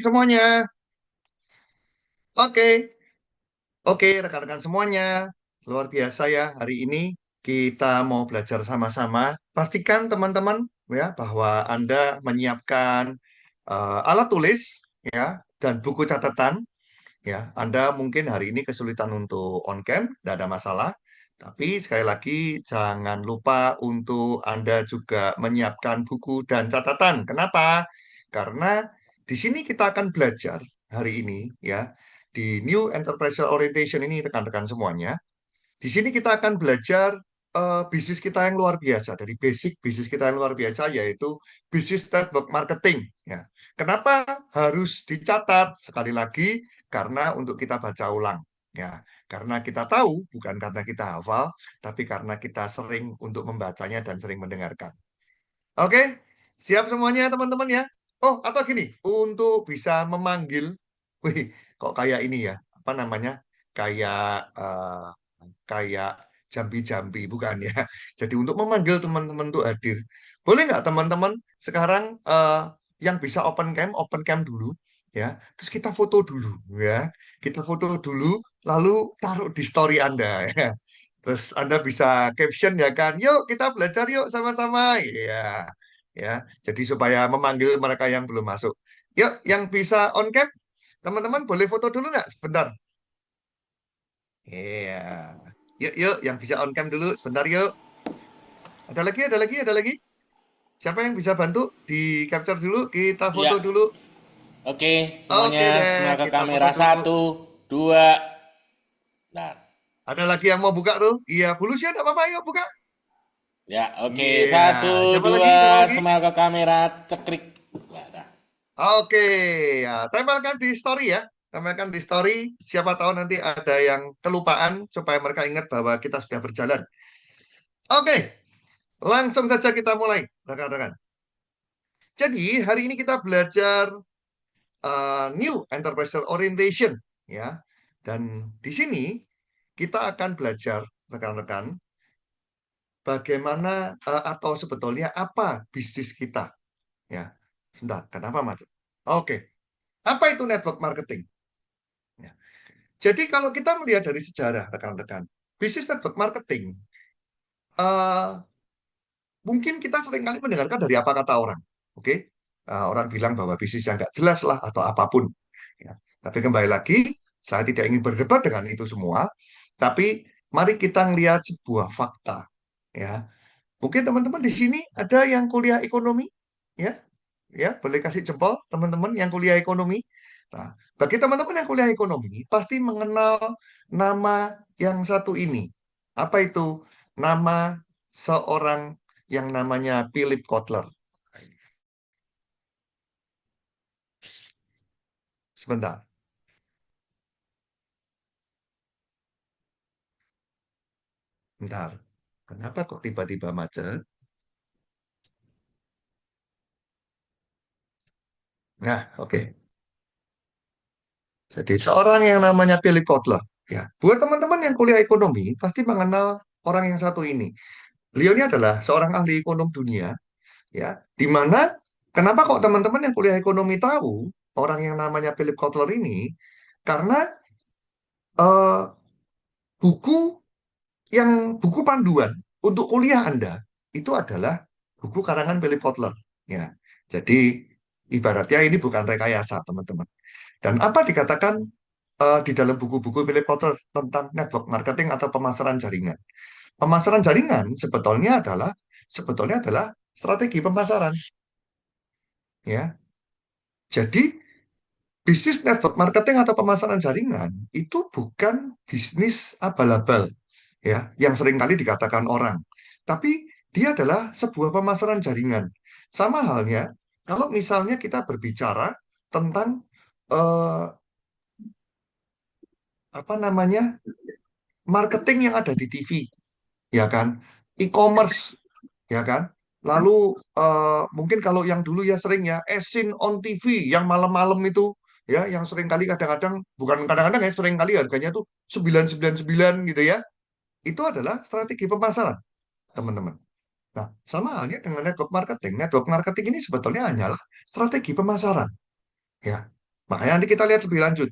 semuanya. Oke, oke rekan-rekan semuanya. Luar biasa ya hari ini kita mau belajar sama-sama. Pastikan teman-teman ya bahwa Anda menyiapkan alat tulis ya dan buku catatan ya. Anda mungkin hari ini kesulitan untuk on cam, tidak ada masalah. Tapi sekali lagi jangan lupa untuk Anda juga menyiapkan buku dan catatan. Kenapa? Karena di sini kita akan belajar hari ini ya di New Enterprise Orientation ini rekan-rekan semuanya. Di sini kita akan belajar bisnis kita yang luar biasa dari basic bisnis kita yang luar biasa yaitu bisnis network marketing ya. Kenapa harus dicatat? Sekali lagi karena untuk kita baca ulang ya. Karena kita tahu bukan karena kita hafal, tapi karena kita sering untuk membacanya dan sering mendengarkan. Oke, siap semuanya teman-teman ya. Oh, atau gini, untuk bisa memanggil, wih, kok kayak ini ya, apa namanya? Kayak kayak jambi-jambi, bukan ya? Jadi untuk memanggil teman-teman untuk hadir, boleh nggak teman-teman sekarang yang bisa open cam dulu, ya. Terus kita foto dulu, ya. Kita foto dulu, lalu taruh di story Anda, ya. Terus Anda bisa caption ya kan, yuk kita belajar yuk sama-sama, ya. Ya, jadi supaya memanggil mereka yang belum masuk. Yuk, yang bisa on cam, teman-teman boleh foto dulu nggak? Sebentar. Iya. Yuk, yuk, yang bisa on cam dulu, sebentar yuk. Ada lagi, ada lagi, ada lagi. Siapa yang bisa bantu? Di capture dulu, kita foto Ya, dulu. oke, Oke semuanya deh, smile ke kita foto kamera dulu. satu, dua. Nah, Ada lagi yang mau buka tuh? Iya, bulu sih ada apa-apa, yuk buka. ya, oke, Iya, satu, siapa lagi? dua, Siapa lagi? smile ke kamera, cekrik. Nah. Oke, ya, tempelkan di story ya. Tempelkan di story. Siapa tahu nanti ada yang kelupaan supaya mereka ingat bahwa kita sudah berjalan. Oke, langsung saja kita mulai, rekan-rekan. Jadi, hari ini kita belajar New Enterprise Orientation ya. Dan di sini kita akan belajar rekan-rekan bagaimana atau sebetulnya apa bisnis kita ya. Sebentar, kenapa macet? Oke, apa itu network marketing? Ya. Jadi kalau kita melihat dari sejarah rekan-rekan, bisnis network marketing eh, mungkin kita sering kali mendengarkan dari apa kata orang. Oke, orang bilang bahwa bisnis yang nggak jelas lah atau apapun. Ya. Tapi kembali lagi, saya tidak ingin berdebat dengan itu semua. Tapi mari kita lihat sebuah fakta. Ya, mungkin teman-teman di sini ada yang kuliah ekonomi, ya, ya, boleh kasih jempol teman-teman yang kuliah ekonomi. Nah, bagi teman-teman yang kuliah ekonomi, pasti mengenal nama yang satu ini. Apa itu? Nama seorang yang namanya Philip Kotler. Sebentar, bentar. Kenapa kok tiba-tiba macet? Nah, oke. Jadi seorang yang namanya Philip Kotler. Ya, buat teman-teman yang kuliah ekonomi, pasti mengenal orang yang satu ini. Beliau ini adalah seorang ahli ekonom dunia, ya. Di mana kenapa kok teman-teman yang kuliah ekonomi tahu orang yang namanya Philip Kotler ini? Karena eh, buku buku panduan untuk kuliah Anda itu adalah buku karangan Philip Kotler. Ya, jadi ibaratnya ini bukan rekayasa, teman-teman. Dan apa dikatakan di dalam buku-buku Philip Kotler tentang network marketing atau pemasaran jaringan? Pemasaran jaringan sebetulnya adalah strategi pemasaran, ya. Jadi bisnis network marketing atau pemasaran jaringan itu bukan bisnis abal-abal, ya, yang seringkali dikatakan orang, tapi dia adalah sebuah pemasaran jaringan. Sama halnya kalau misalnya kita berbicara tentang eh, apa namanya marketing yang ada di TV, ya kan, e-commerce, ya kan. Lalu mungkin kalau yang dulu ya sering ya Esin on TV yang malam-malam itu ya yang sering kali kadang-kadang bukan kadang-kadang ya sering kali harganya tuh 999 gitu ya. Itu adalah strategi pemasaran, teman-teman. Nah, sama halnya dengan network marketing. Network marketing ini sebetulnya hanyalah strategi pemasaran, ya. Makanya nanti kita lihat lebih lanjut.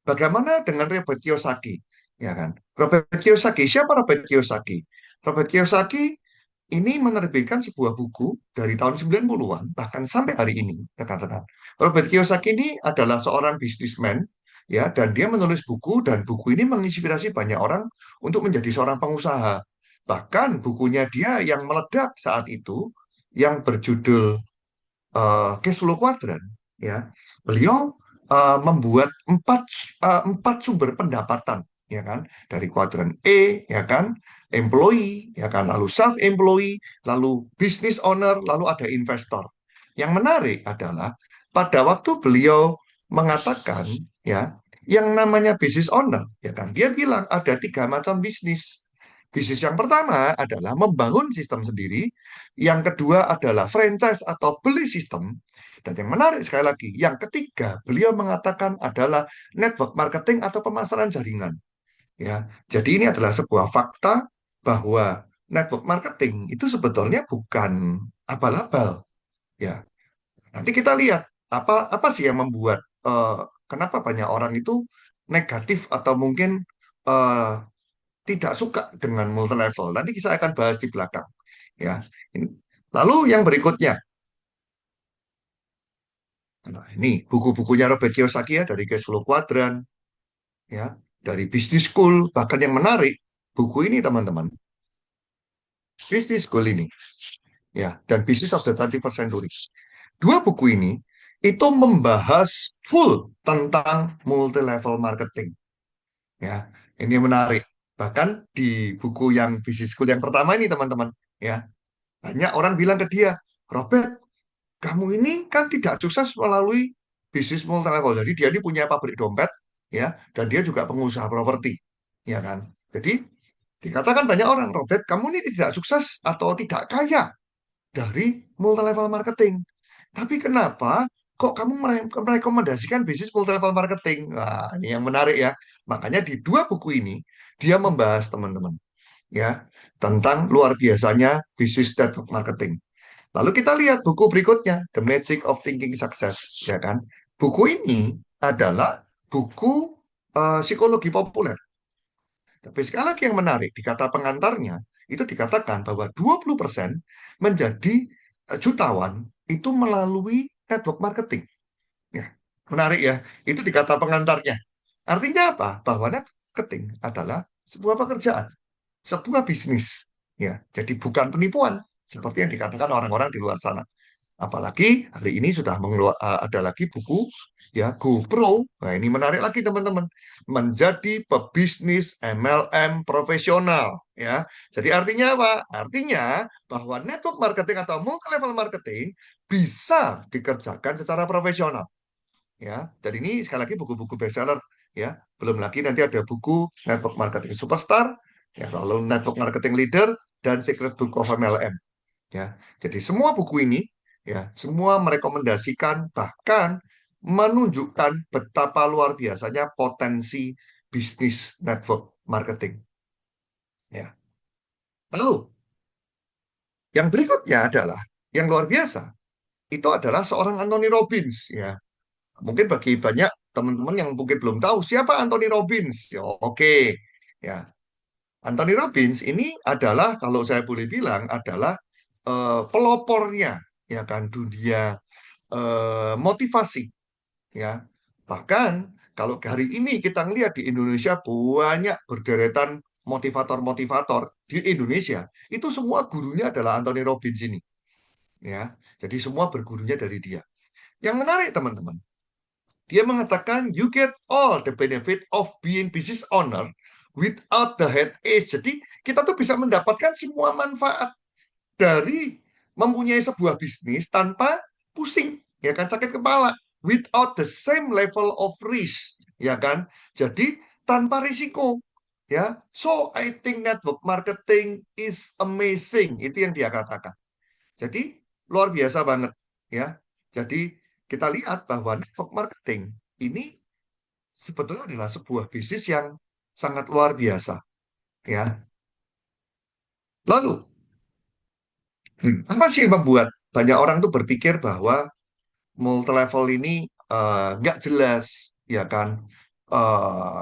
Bagaimana dengan Robert Kiyosaki? Ya kan? Robert Kiyosaki, siapa Robert Kiyosaki? Robert Kiyosaki ini menerbitkan sebuah buku dari tahun 90-an, bahkan sampai hari ini, rekan-rekan. Robert Kiyosaki ini adalah seorang bisnismen, ya, dan dia menulis buku, dan buku ini menginspirasi banyak orang untuk menjadi seorang pengusaha. Bahkan bukunya dia yang meledak saat itu, yang berjudul cash flow quadrant, ya, beliau membuat empat sumber pendapatan, ya kan, dari kuadran E, ya kan, employee, ya kan, lalu self employee, lalu business owner, lalu ada investor. Yang menarik adalah pada waktu beliau mengatakan, ya, yang namanya business owner, ya kan, dia bilang ada tiga macam bisnis. Bisnis yang pertama adalah membangun sistem sendiri, yang kedua adalah franchise atau beli sistem. Dan yang menarik sekali lagi, yang ketiga, beliau mengatakan adalah network marketing atau pemasaran jaringan. Ya, jadi ini adalah sebuah fakta bahwa network marketing itu sebetulnya bukan abal-abal. Ya, nanti kita lihat apa apa sih yang membuat kenapa banyak orang itu negatif atau mungkin eh, tidak suka dengan multi level. Nanti kita akan bahas di belakang. Ya, lalu yang berikutnya. Nah, ini buku-bukunya Robert Kiyosaki ya, dari Cash Flow Quadrant, ya, dari Business School, bahkan yang menarik, buku ini teman-teman, Business School ini, ya, dan Business of the 21st Century. Dua buku ini itu membahas full tentang multi-level marketing, ya. Ini yang menarik. Bahkan di buku yang Business School yang pertama ini teman-teman, ya, banyak orang bilang ke dia, Robert, kamu ini kan tidak sukses melalui bisnis multi level. Jadi dia ini punya pabrik dompet, ya, dan dia juga pengusaha properti, ya kan. Jadi dikatakan banyak orang, Robert, kamu ini tidak sukses atau tidak kaya dari multi level marketing. Tapi kenapa kok kamu merekomendasikan bisnis multi level marketing? Nah, ini yang menarik ya. Makanya di dua buku ini dia membahas teman-teman, ya, tentang luar biasanya bisnis network marketing. Lalu kita lihat buku berikutnya, The Magic of Thinking Success, ya kan? Buku ini adalah buku psikologi populer. Tapi sekali lagi yang menarik, di kata pengantarnya, itu dikatakan bahwa 20% menjadi jutawan itu melalui network marketing. Ya, menarik ya, itu di kata pengantarnya. Artinya apa? Bahwa network marketing adalah sebuah pekerjaan, sebuah bisnis. Ya, jadi bukan penipuan, seperti yang dikatakan orang-orang di luar sana. Apalagi hari ini sudah ada lagi buku, ya, GoPro. Nah, ini menarik lagi teman-teman. Menjadi pebisnis MLM profesional, ya. Jadi artinya apa? Artinya bahwa network marketing atau multi level marketing bisa dikerjakan secara profesional, ya. Dan ini sekali lagi buku-buku bestseller, ya. Belum lagi nanti ada buku Network Marketing Superstar, ya, lalu Network Marketing Leader dan Secret Book of MLM. Ya, jadi semua buku ini, ya, semua merekomendasikan bahkan menunjukkan betapa luar biasanya potensi bisnis network marketing. Ya. Lalu yang berikutnya adalah yang luar biasa itu adalah seorang Anthony Robbins. Ya, mungkin bagi banyak teman-teman yang mungkin belum tahu siapa Anthony Robbins. Ya, oke, ya, Anthony Robbins ini adalah kalau saya boleh bilang adalah pelopornya, ya kan, dunia motivasi, ya. Bahkan kalau hari ini kita ngelihat di Indonesia banyak berderetan motivator-motivator di Indonesia, itu semua gurunya adalah Anthony Robbins ini, ya. Jadi semua bergurunya dari dia. Yang menarik teman-teman, dia mengatakan you get all the benefit of being business owner without the head ache. Jadi kita tuh bisa mendapatkan semua manfaat dari mempunyai sebuah bisnis tanpa pusing, ya kan, sakit kepala, without the same level of risk, ya kan, jadi tanpa risiko, ya. So I think network marketing is amazing, itu yang dia katakan. Jadi luar biasa banget, ya. Jadi kita lihat bahwa network marketing ini sebetulnya adalah sebuah bisnis yang sangat luar biasa, ya. Lalu apa sih yang membuat banyak orang tuh berpikir bahwa multi level ini nggak jelas, ya kan?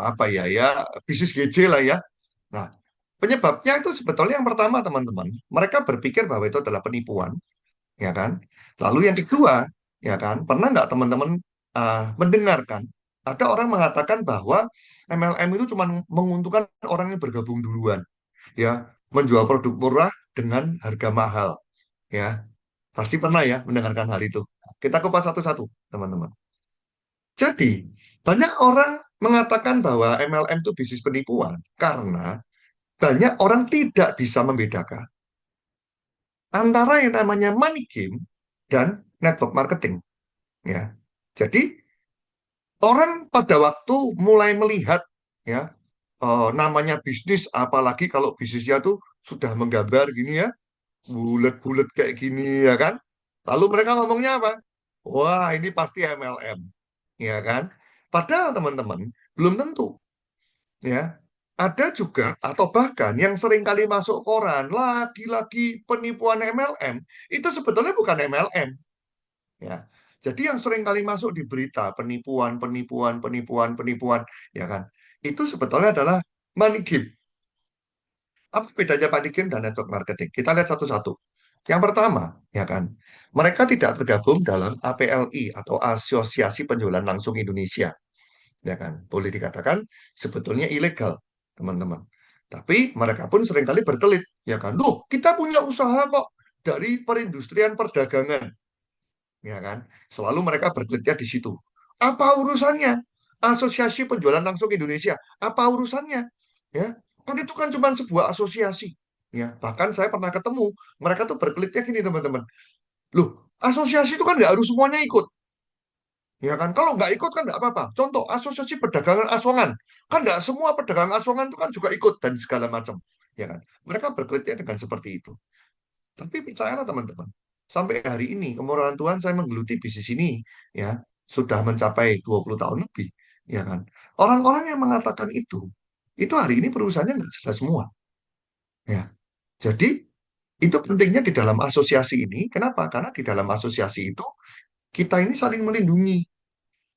Apa ya ya bisnis GJ lah ya. Nah, penyebabnya itu sebetulnya yang pertama teman-teman, mereka berpikir bahwa itu adalah penipuan, ya kan? Lalu yang kedua, ya kan, pernah nggak teman-teman mendengarkan ada orang mengatakan bahwa MLM itu cuma menguntungkan orang yang bergabung duluan, ya, menjual produk murah dengan harga mahal, ya. Pasti pernah ya mendengarkan hal itu. Kita kupas satu-satu, teman-teman. Jadi, banyak orang mengatakan bahwa MLM itu bisnis penipuan karena banyak orang tidak bisa membedakan antara yang namanya money game dan network marketing, ya. Jadi, orang pada waktu mulai melihat, ya, namanya bisnis, apalagi kalau bisnisnya tuh sudah menggambar gini ya, bulat-bulat kayak gini, ya kan. Lalu mereka ngomongnya apa? Wah, ini pasti MLM, ya kan. Padahal teman-teman belum tentu, ya. Ada juga atau bahkan yang sering kali masuk koran, lagi-lagi penipuan MLM, itu sebetulnya bukan MLM, ya. Jadi yang sering kali masuk di berita penipuan, penipuan, penipuan, penipuan, ya kan. Itu sebetulnya adalah money game. Apa bedanya money game dan network marketing? Kita lihat satu-satu. Yang pertama, ya kan, mereka tidak tergabung dalam APLI atau Asosiasi Penjualan Langsung Indonesia, ya kan. Boleh dikatakan sebetulnya ilegal, teman-teman. Tapi mereka pun seringkali berkelit, ya kan. Loh, kita punya usaha kok dari perindustrian perdagangan, ya kan? Selalu mereka berkelitnya di situ. Apa urusannya? Asosiasi Penjualan Langsung Indonesia. Apa urusannya? Ya, kan itu kan cuma sebuah asosiasi. Ya, bahkan saya pernah ketemu mereka tuh berkelitnya gini teman-teman. Loh, asosiasi itu kan nggak harus semuanya ikut. Ya kan, kalau nggak ikut kan nggak apa-apa. Contoh, asosiasi perdagangan asongan. Kan nggak semua pedagang asongan itu kan juga ikut dan segala macam. Ya kan, mereka berkelitnya dengan seperti itu. Tapi percayalah teman-teman, sampai hari ini kemurahan Tuhan saya menggeluti bisnis ini ya sudah mencapai 20 tahun lebih, ya kan. Orang-orang yang mengatakan itu hari ini perusahaannya nggak jelas semua, ya. Jadi itu pentingnya di dalam asosiasi ini. Kenapa? Karena di dalam asosiasi itu kita ini saling melindungi,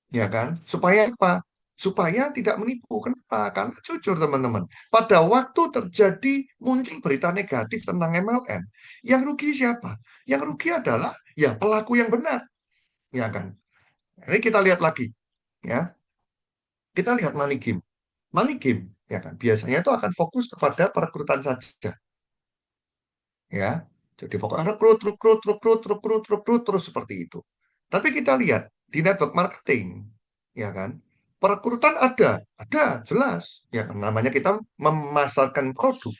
ya kan? Supaya apa? Supaya tidak menipu. Kenapa? Karena jujur teman-teman, pada waktu terjadi muncul berita negatif tentang MLM, yang rugi siapa? Yang rugi adalah ya pelaku yang benar, ya kan? Ini kita lihat lagi, ya. Kita lihat money game. Money game, ya kan? Biasanya itu akan fokus kepada perekrutan saja, ya. Jadi pokoknya rekrut, rekrut, rekrut, rekrut, rekrut terus seperti itu. Tapi kita lihat di network marketing, ya kan? Perekrutan ada jelas, ya kan? Namanya kita memasarkan produk,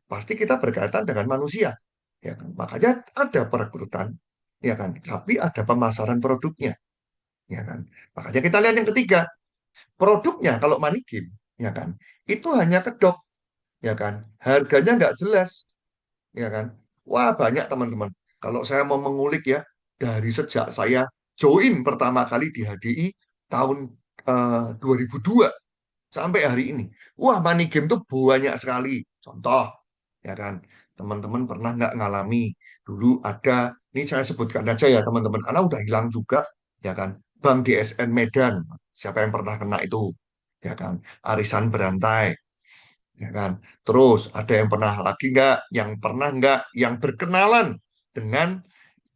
pasti kita berkaitan dengan manusia, ya kan? Makanya ada perekrutan, ya kan? Tapi ada pemasaran produknya, ya kan? Makanya kita lihat yang ketiga, produknya kalau money game, ya kan? Itu hanya kedok, ya kan? Harganya nggak jelas, ya kan? Wah, banyak teman-teman. Kalau saya mau mengulik ya, dari sejak saya join pertama kali di HDI tahun 2002 sampai hari ini. Wah, money game tuh banyak sekali. Contoh, ya kan? Teman-teman pernah nggak ngalami dulu ada, ini saya sebutkan aja ya teman-teman, karena udah hilang juga, ya kan? Bank DSN Medan, siapa yang pernah kena itu? Ya kan? Arisan berantai, ya kan? Terus ada yang pernah lagi nggak, yang pernah nggak, yang berkenalan dengan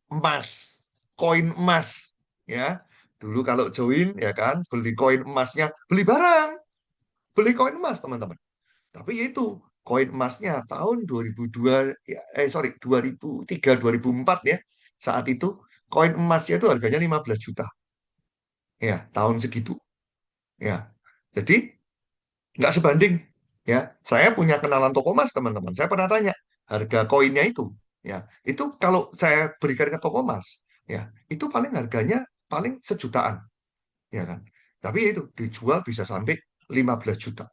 emas, koin emas, ya. Dulu kalau join, ya kan, beli koin emasnya, beli koin emas teman-teman. Tapi ya itu koin emasnya tahun 2002, ya, sorry 2003 2004 ya. Saat itu koin emasnya itu harganya 15 juta. Ya, tahun segitu. Ya. Jadi nggak sebanding, ya. Saya punya kenalan toko emas teman-teman, saya pernah tanya harga koinnya itu, ya, itu kalau saya berikan ke toko emas, ya, itu paling harganya paling sejutaan, ya kan, tapi itu dijual bisa sampai 15 juta,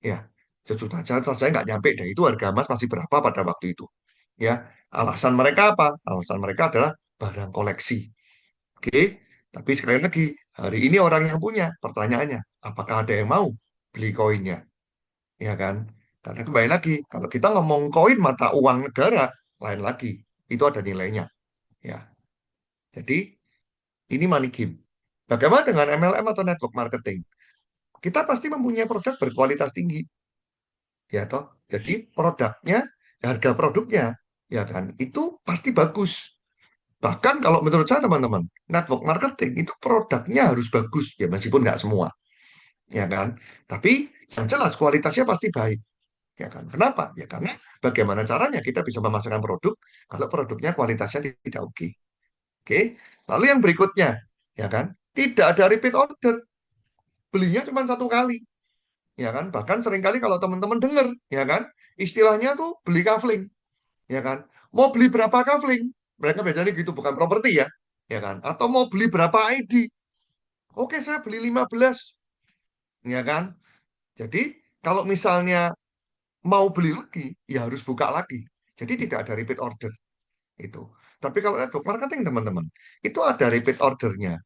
ya, sejuta aja terus saya nggak nyampe deh itu harga emas masih berapa pada waktu itu, ya. Alasan mereka apa? Alasan mereka adalah barang koleksi. Oke, tapi sekali lagi hari ini orang yang punya pertanyaannya apakah ada yang mau beli koinnya, ya kan? Karena kembali lagi, kalau kita ngomong koin mata uang negara, lain lagi, itu ada nilainya, ya. Jadi ini money game, Bagaimana dengan MLM atau network marketing? Kita pasti mempunyai produk berkualitas tinggi, ya toh. Jadi produknya, harga produknya, ya kan, itu pasti bagus. Bahkan kalau menurut saya teman-teman, network marketing itu produknya harus bagus, ya meskipun nggak semua, ya kan. Tapi yang jelas kualitasnya pasti baik, ya kan. Kenapa? Ya karena bagaimana caranya kita bisa memasarkan produk kalau produknya kualitasnya tidak oke. Oke. Lalu yang berikutnya, ya kan, tidak ada repeat order, belinya cuma satu kali, ya kan. Bahkan seringkali kalau teman-teman dengar, ya kan, istilahnya tuh beli kafling, ya kan. Mau beli berapa kafling? Mereka biasanya gitu, bukan properti ya kan. Atau mau beli berapa ID? Oke, saya beli 15, ya kan. Jadi kalau misalnya mau beli lagi, ya harus buka lagi. Jadi tidak ada repeat order itu. Tapi kalau network marketing teman-teman, itu ada repeat ordernya,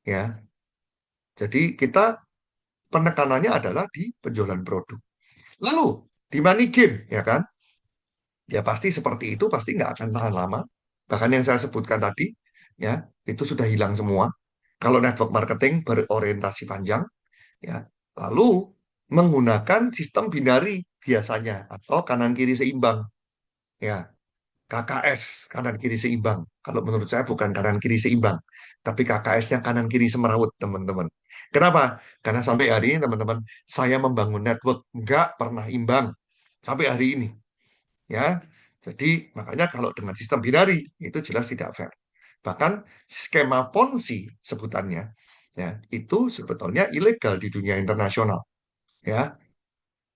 ya. Jadi kita penekanannya adalah di penjualan produk. Lalu di money game, ya kan? Ya pasti seperti itu, pasti nggak akan tahan lama. Bahkan yang saya sebutkan tadi, ya itu sudah hilang semua. Kalau network marketing berorientasi panjang, ya lalu menggunakan sistem binari biasanya atau kanan kiri seimbang, ya KKS, kanan kiri seimbang. Kalau menurut saya bukan kanan kiri seimbang, tapi KKS-nya kanan kiri semerawut, teman-teman. Kenapa? Karena sampai hari ini teman-teman, saya membangun network nggak pernah imbang sampai hari ini, ya. Jadi makanya kalau dengan sistem binari itu jelas tidak fair. Bahkan skema Ponzi sebutannya, ya itu sebetulnya ilegal di dunia internasional, ya.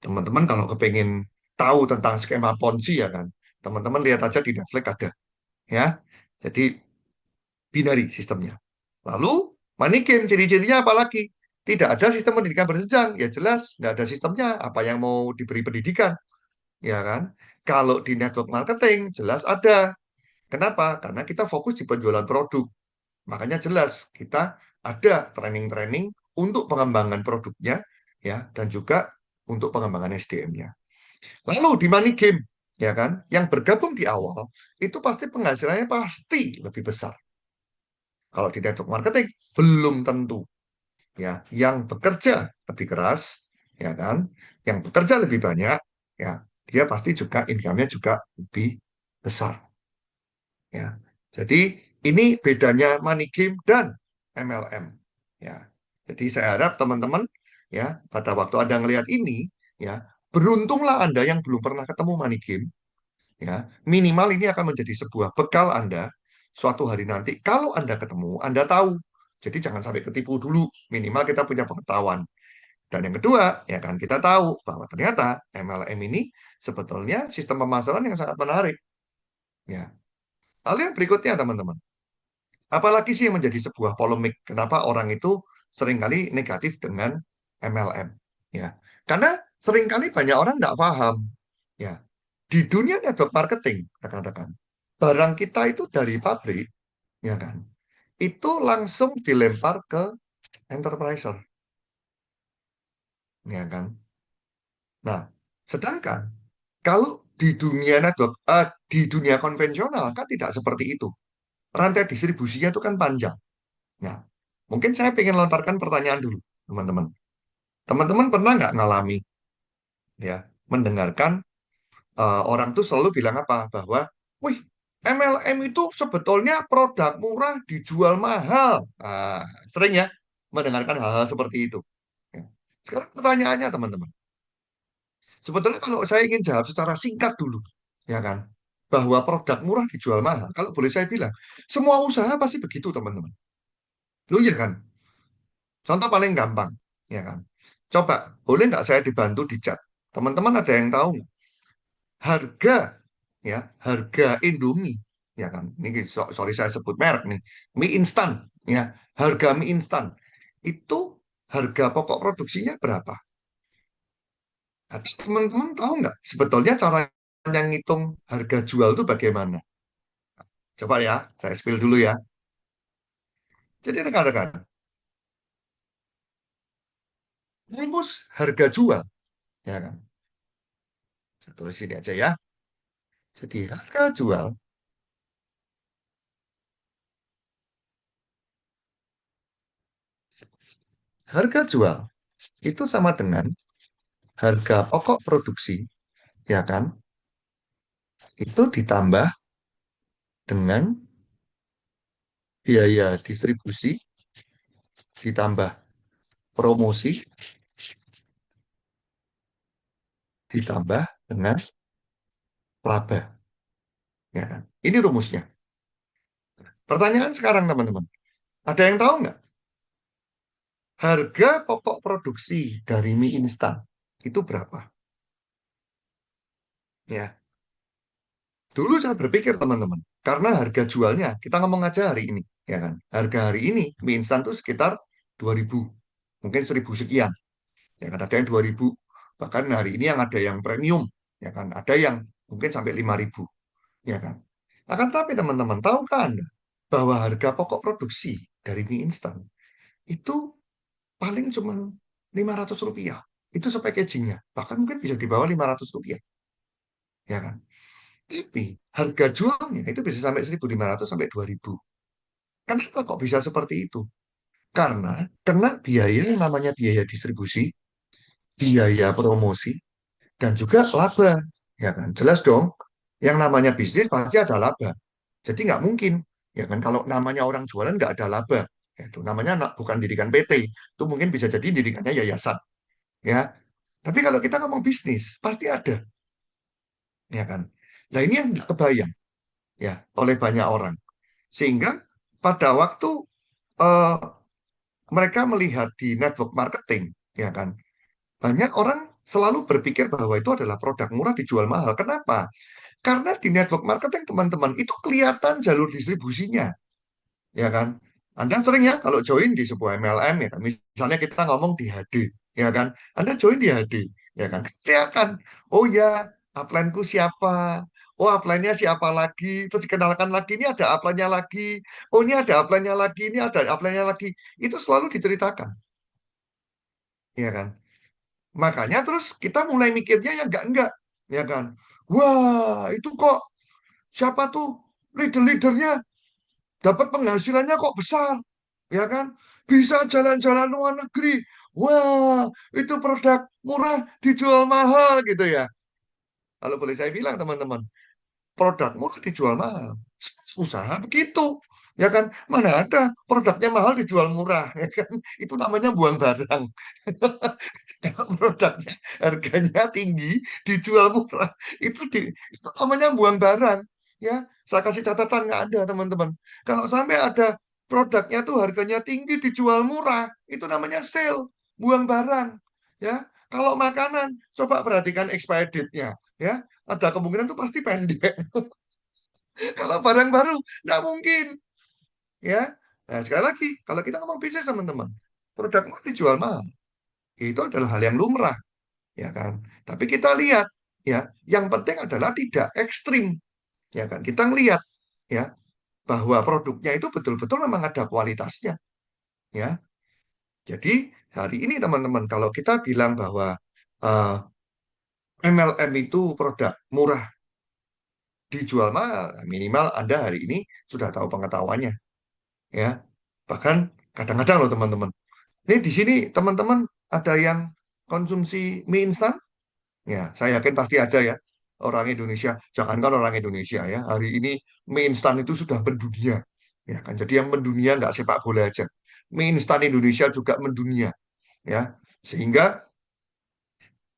Teman-teman kalau kepengen tahu tentang skema Ponzi, ya kan, teman-teman lihat aja di Netflix ada, ya. Jadi binari sistemnya. Lalu money game ciri-cirinya apa lagi? Tidak ada sistem pendidikan berjenjang, ya jelas nggak ada sistemnya. Apa yang mau diberi pendidikan, ya kan? Kalau di network marketing jelas ada. Kenapa? Karena kita fokus di penjualan produk. Makanya jelas kita ada training-training untuk pengembangan produknya, ya, dan juga untuk pengembangan SDM-nya. Lalu di money game, ya kan, yang bergabung di awal itu pasti penghasilannya pasti lebih besar. Kalau di network marketing belum tentu, ya. Yang bekerja lebih keras, ya kan, yang bekerja lebih banyak, ya, dia pasti juga income-nya juga lebih besar, ya. Jadi ini bedanya money game dan MLM, ya. Jadi saya harap teman-teman, ya, pada waktu Anda ngelihat ini, ya, beruntunglah Anda yang belum pernah ketemu money game, ya. Minimal ini akan menjadi sebuah bekal Anda suatu hari nanti kalau Anda ketemu, Anda tahu. Jadi jangan sampai ketipu dulu, minimal kita punya pengetahuan. Dan yang kedua, ya kan, kita tahu bahwa ternyata MLM ini sebetulnya sistem pemasaran yang sangat menarik, ya. Lalu yang berikutnya teman-teman, apalagi sih yang menjadi sebuah polemik? Kenapa orang itu seringkali negatif dengan MLM? Ya, karena seringkali banyak orang nggak paham. Ya, di dunia network marketing, rekan-rekan, barang kita itu dari pabrik, ya kan, itu langsung dilempar ke enterpriser, ya kan. Nah, sedangkan kalau di dunia network, di dunia konvensional kan tidak seperti itu. Rantai distribusinya itu kan panjang. Nah, mungkin saya ingin lontarkan pertanyaan dulu, teman-teman. Teman-teman pernah nggak ngalami, ya, mendengarkan orang tuh selalu bilang apa? Bahwa, wih, MLM itu sebetulnya produk murah dijual mahal. Ah, sering ya mendengarkan hal-hal seperti itu. Ya. Sekarang pertanyaannya, teman-teman. Sebetulnya kalau saya ingin jawab secara singkat dulu, ya kan, bahwa produk murah dijual mahal. Kalau boleh saya bilang, semua usaha pasti begitu, teman-teman. Loh ya kan? Contoh paling gampang, ya kan? Coba, boleh nggak saya dibantu di chat? Teman-teman ada yang tahu nggak? Harga, ya, harga Indomie, ya kan? Ini sorry saya sebut merek nih, mie instan, ya, harga mie instan itu harga pokok produksinya berapa? Atau teman-teman tahu nggak? Sebetulnya cara yang ngitung harga jual itu bagaimana? Coba ya, saya spill dulu ya. Jadi rekan-rekan, rumus harga jual, ya kan? Saya tulis sini aja ya. Jadi harga jual Harga jual itu sama dengan harga pokok produksi, ya kan? Itu ditambah dengan biaya distribusi, ditambah promosi, ditambah dengan laba, ya kan? Ini rumusnya. Pertanyaan sekarang teman-teman, ada yang tahu nggak harga pokok produksi dari mie instan itu berapa? Ya, dulu saya berpikir teman-teman, karena harga jualnya kita ngomong aja hari ini, ya kan? Harga hari ini mie instan itu sekitar 2.000, mungkin 1.000 sekian, ya kan? Ada yang 2.000, bahkan hari ini yang ada yang premium, ya kan? Ada yang mungkin sampai 5.000, ya kan? Akan tapi teman-teman, tahukah Anda bahwa harga pokok produksi dari mie instan itu paling cuma Rp500. Itu sepackagingnya. Bahkan mungkin bisa di bawah Rp500, ya kan? Tapi harga jualnya itu bisa sampai 1.500 sampai 2.000. Kenapa kok bisa seperti itu? Karena kena biaya yang namanya biaya distribusi, biaya promosi, dan juga laba. Ya kan? Jelas dong, yang namanya bisnis pasti ada laba. Jadi nggak mungkin, ya kan? Kalau namanya orang jualan nggak ada laba, ya itu namanya bukan dirikan PT, itu mungkin bisa jadi dirikannya yayasan, ya. Tapi kalau kita ngomong bisnis, pasti ada, ya kan? Nah ini yang nggak kebayang, ya, oleh banyak orang. Sehingga pada waktu eh, mereka melihat di network marketing, ya kan, banyak orang selalu berpikir bahwa itu adalah produk murah dijual mahal. Kenapa? Karena di network marketing teman-teman itu kelihatan jalur distribusinya, ya kan? Anda sering ya kalau join di sebuah MLM, ya kan, misalnya kita ngomong di HD, ya kan? Anda join di HD, ya kan? Kelihatan, oh ya, upline-ku siapa? Oh, upline-nya siapa lagi? Terus dikenalkan lagi, ini ada upline-nya lagi. Oh, ini ada upline-nya lagi, ini ada upline-nya lagi. Itu selalu diceritakan, ya kan? Makanya terus kita mulai mikirnya yang enggak, ya kan? Wah, itu kok siapa tuh leader-leadernya dapat penghasilannya kok besar, ya kan? Bisa jalan-jalan luar negeri. Wah, itu produk murah dijual mahal gitu ya. Kalau boleh saya bilang teman-teman, produk murah dijual mahal. Usaha begitu. Ya kan, mana ada produknya mahal dijual murah, ya kan? Itu namanya buang barang. Produknya harganya tinggi dijual murah, itu namanya buang barang, ya. Saya kasih catatan, nggak ada teman-teman. Kalau sampai ada produknya tuh harganya tinggi dijual murah, itu namanya sale, buang barang, ya. Kalau makanan coba perhatikan expired date-nya, ya, ada kemungkinan tuh pasti pendek. Kalau barang baru nggak mungkin, ya. Nah, sekali lagi kalau kita ngomong bisnis teman-teman, produk dijual mahal itu adalah hal yang lumrah, ya kan? Tapi kita lihat, ya, yang penting adalah tidak ekstrim, ya kan? Kita ngelihat, ya, bahwa produknya itu betul-betul memang ada kualitasnya, ya. Jadi hari ini teman-teman, kalau kita bilang bahwa eh, MLM itu produk murah dijual mahal, minimal Anda hari ini sudah tahu pengetahuannya, ya. Bahkan kadang-kadang loh teman-teman, ini di sini teman-teman ada yang konsumsi mie instan. Ya, saya yakin pasti ada ya orang Indonesia. Jangankan orang Indonesia ya, hari ini mie instan itu sudah mendunia. Ya kan, jadi yang mendunia nggak sepak bola aja. Mie instan Indonesia juga mendunia, ya. Sehingga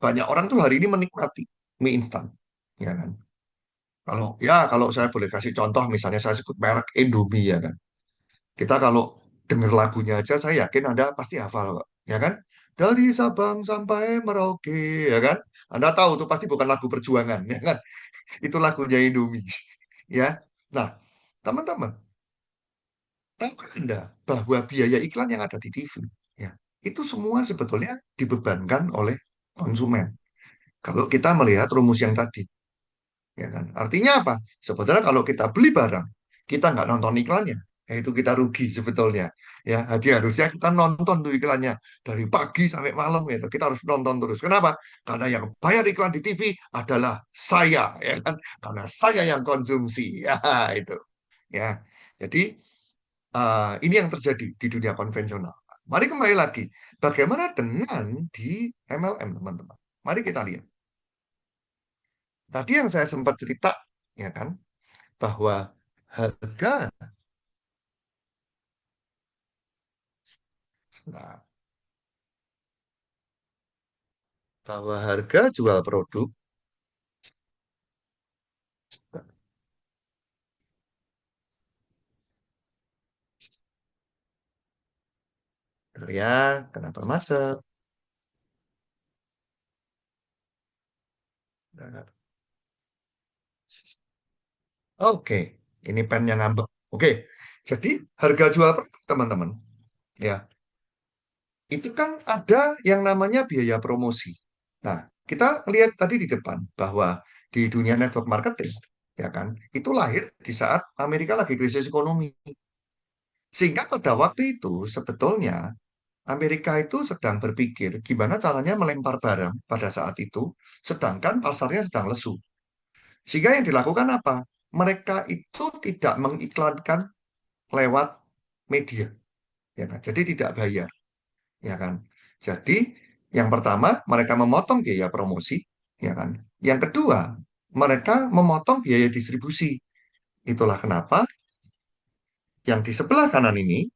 banyak orang tuh hari ini menikmati mie instan, ya kan. Kalau saya boleh kasih contoh, misalnya saya sebut merek Indomie, ya kan. Kita kalau dengar lagunya aja, saya yakin Anda pasti hafal, kok, ya kan? Dari Sabang sampai Merauke, ya kan? Anda tahu tuh pasti bukan lagu perjuangan, ya kan? Itu lagunya Indomie, ya. Nah, teman-teman, tahukah Anda bahwa biaya iklan yang ada di TV, ya, itu semua sebetulnya dibebankan oleh konsumen. Kalau kita melihat rumus yang tadi, ya kan? Artinya apa? Sebetulnya kalau kita beli barang, kita nggak nonton iklannya, ya itu kita rugi sebetulnya. Ya, jadi harusnya kita nonton tuh iklannya dari pagi sampai malam gitu. Kita harus nonton terus. Kenapa? Karena yang bayar iklan di TV adalah saya, ya kan? Karena saya yang konsumsi, ya itu. Ya, jadi ini yang terjadi di dunia konvensional. Mari kembali lagi. Bagaimana dengan di MLM, teman-teman? Mari kita lihat. Tadi yang saya sempat cerita, ya kan, bahwa harga, nah, bahwa harga jual produk, ya, kenapa macet? Oke, ini pennya ngambek. Oke, jadi harga jual produk, teman-teman, ya, itu kan ada yang namanya biaya promosi. Nah, kita lihat tadi di depan bahwa di dunia network marketing, ya kan, itu lahir di saat Amerika lagi krisis ekonomi. Sehingga pada waktu itu sebetulnya Amerika itu sedang berpikir gimana caranya melempar barang pada saat itu, sedangkan pasarnya sedang lesu. Sehingga yang dilakukan apa? Mereka itu tidak mengiklankan lewat media, ya kan? Jadi tidak bayar, ya kan? Jadi yang pertama mereka memotong biaya promosi, ya kan? Yang kedua mereka memotong biaya distribusi. Itulah kenapa yang di sebelah kanan ini,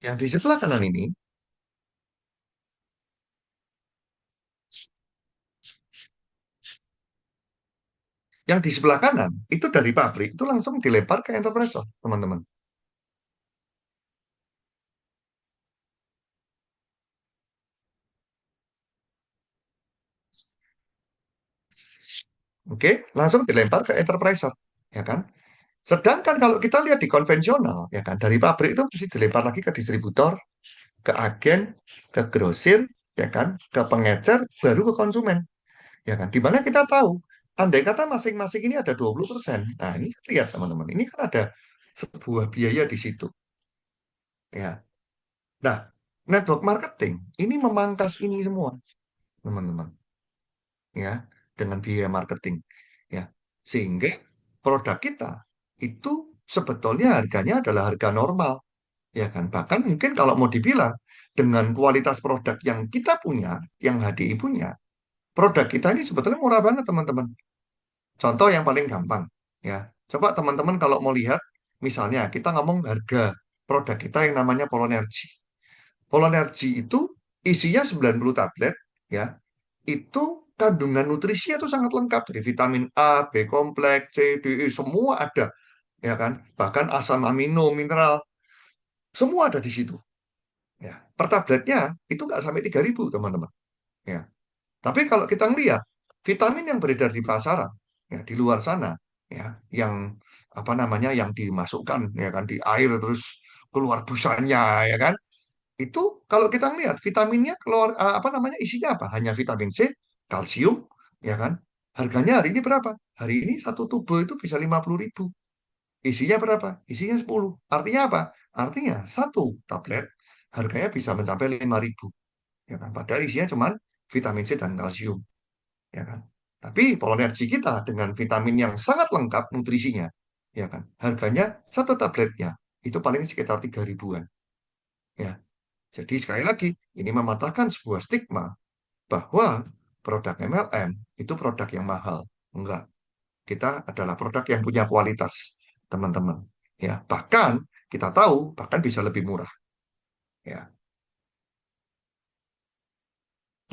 yang di sebelah kanan ini, yang di sebelah kanan itu dari pabrik itu langsung dilempar ke enterprise, teman-teman. Oke, langsung dilempar ke enterprise, ya kan? Sedangkan kalau kita lihat di konvensional, ya kan, dari pabrik itu mesti dilempar lagi ke distributor, ke agen, ke grosir, ya kan, ke pengecer, baru ke konsumen, ya kan. Di mana kita tahu, andai kata masing-masing ini ada 20%. Nah, ini lihat teman-teman, ini kan ada sebuah biaya di situ, ya. Nah, network marketing ini memangkas ini semua, teman-teman, ya, dengan biaya marketing, ya. Sehingga produk kita itu sebetulnya harganya adalah harga normal, ya kan? Bahkan mungkin kalau mau dibilang dengan kualitas produk yang kita punya, yang HDI punya, produk kita ini sebetulnya murah banget, teman-teman. Contoh yang paling gampang, ya. Coba teman-teman kalau mau lihat, misalnya kita ngomong harga produk kita yang namanya Polonergy. Polonergy itu isinya 90 tablet, ya. Itu kandungan nutrisinya itu sangat lengkap dari vitamin A, B kompleks, C, D, E, semua ada, ya kan? Bahkan asam amino, mineral, semua ada di situ. Ya, per tabletnya itu nggak sampai 3.000, teman-teman. Ya. Tapi kalau kita ngelihat vitamin yang beredar di pasaran, ya di luar sana, ya, yang apa namanya, yang dimasukkan, ya kan, di air terus keluar busanya, ya kan, itu kalau kita ngelihat vitaminnya keluar, apa namanya, isinya apa? Hanya vitamin C, kalsium, ya kan. Harganya hari ini berapa? Hari ini satu tubuh itu bisa 50.000. Isinya berapa? Isinya 10. Artinya apa? Artinya satu tablet harganya bisa mencapai 5.000, ya kan. Padahal isinya cuma vitamin C dan kalsium, ya kan. Tapi Polonergi kita dengan vitamin yang sangat lengkap nutrisinya, ya kan. Harganya satu tabletnya itu paling sekitar 3.000-an, ya. Jadi sekali lagi ini mematahkan sebuah stigma bahwa produk MLM itu produk yang mahal. Enggak, kita adalah produk yang punya kualitas, teman-teman. Ya, bahkan kita tahu bahkan bisa lebih murah, ya.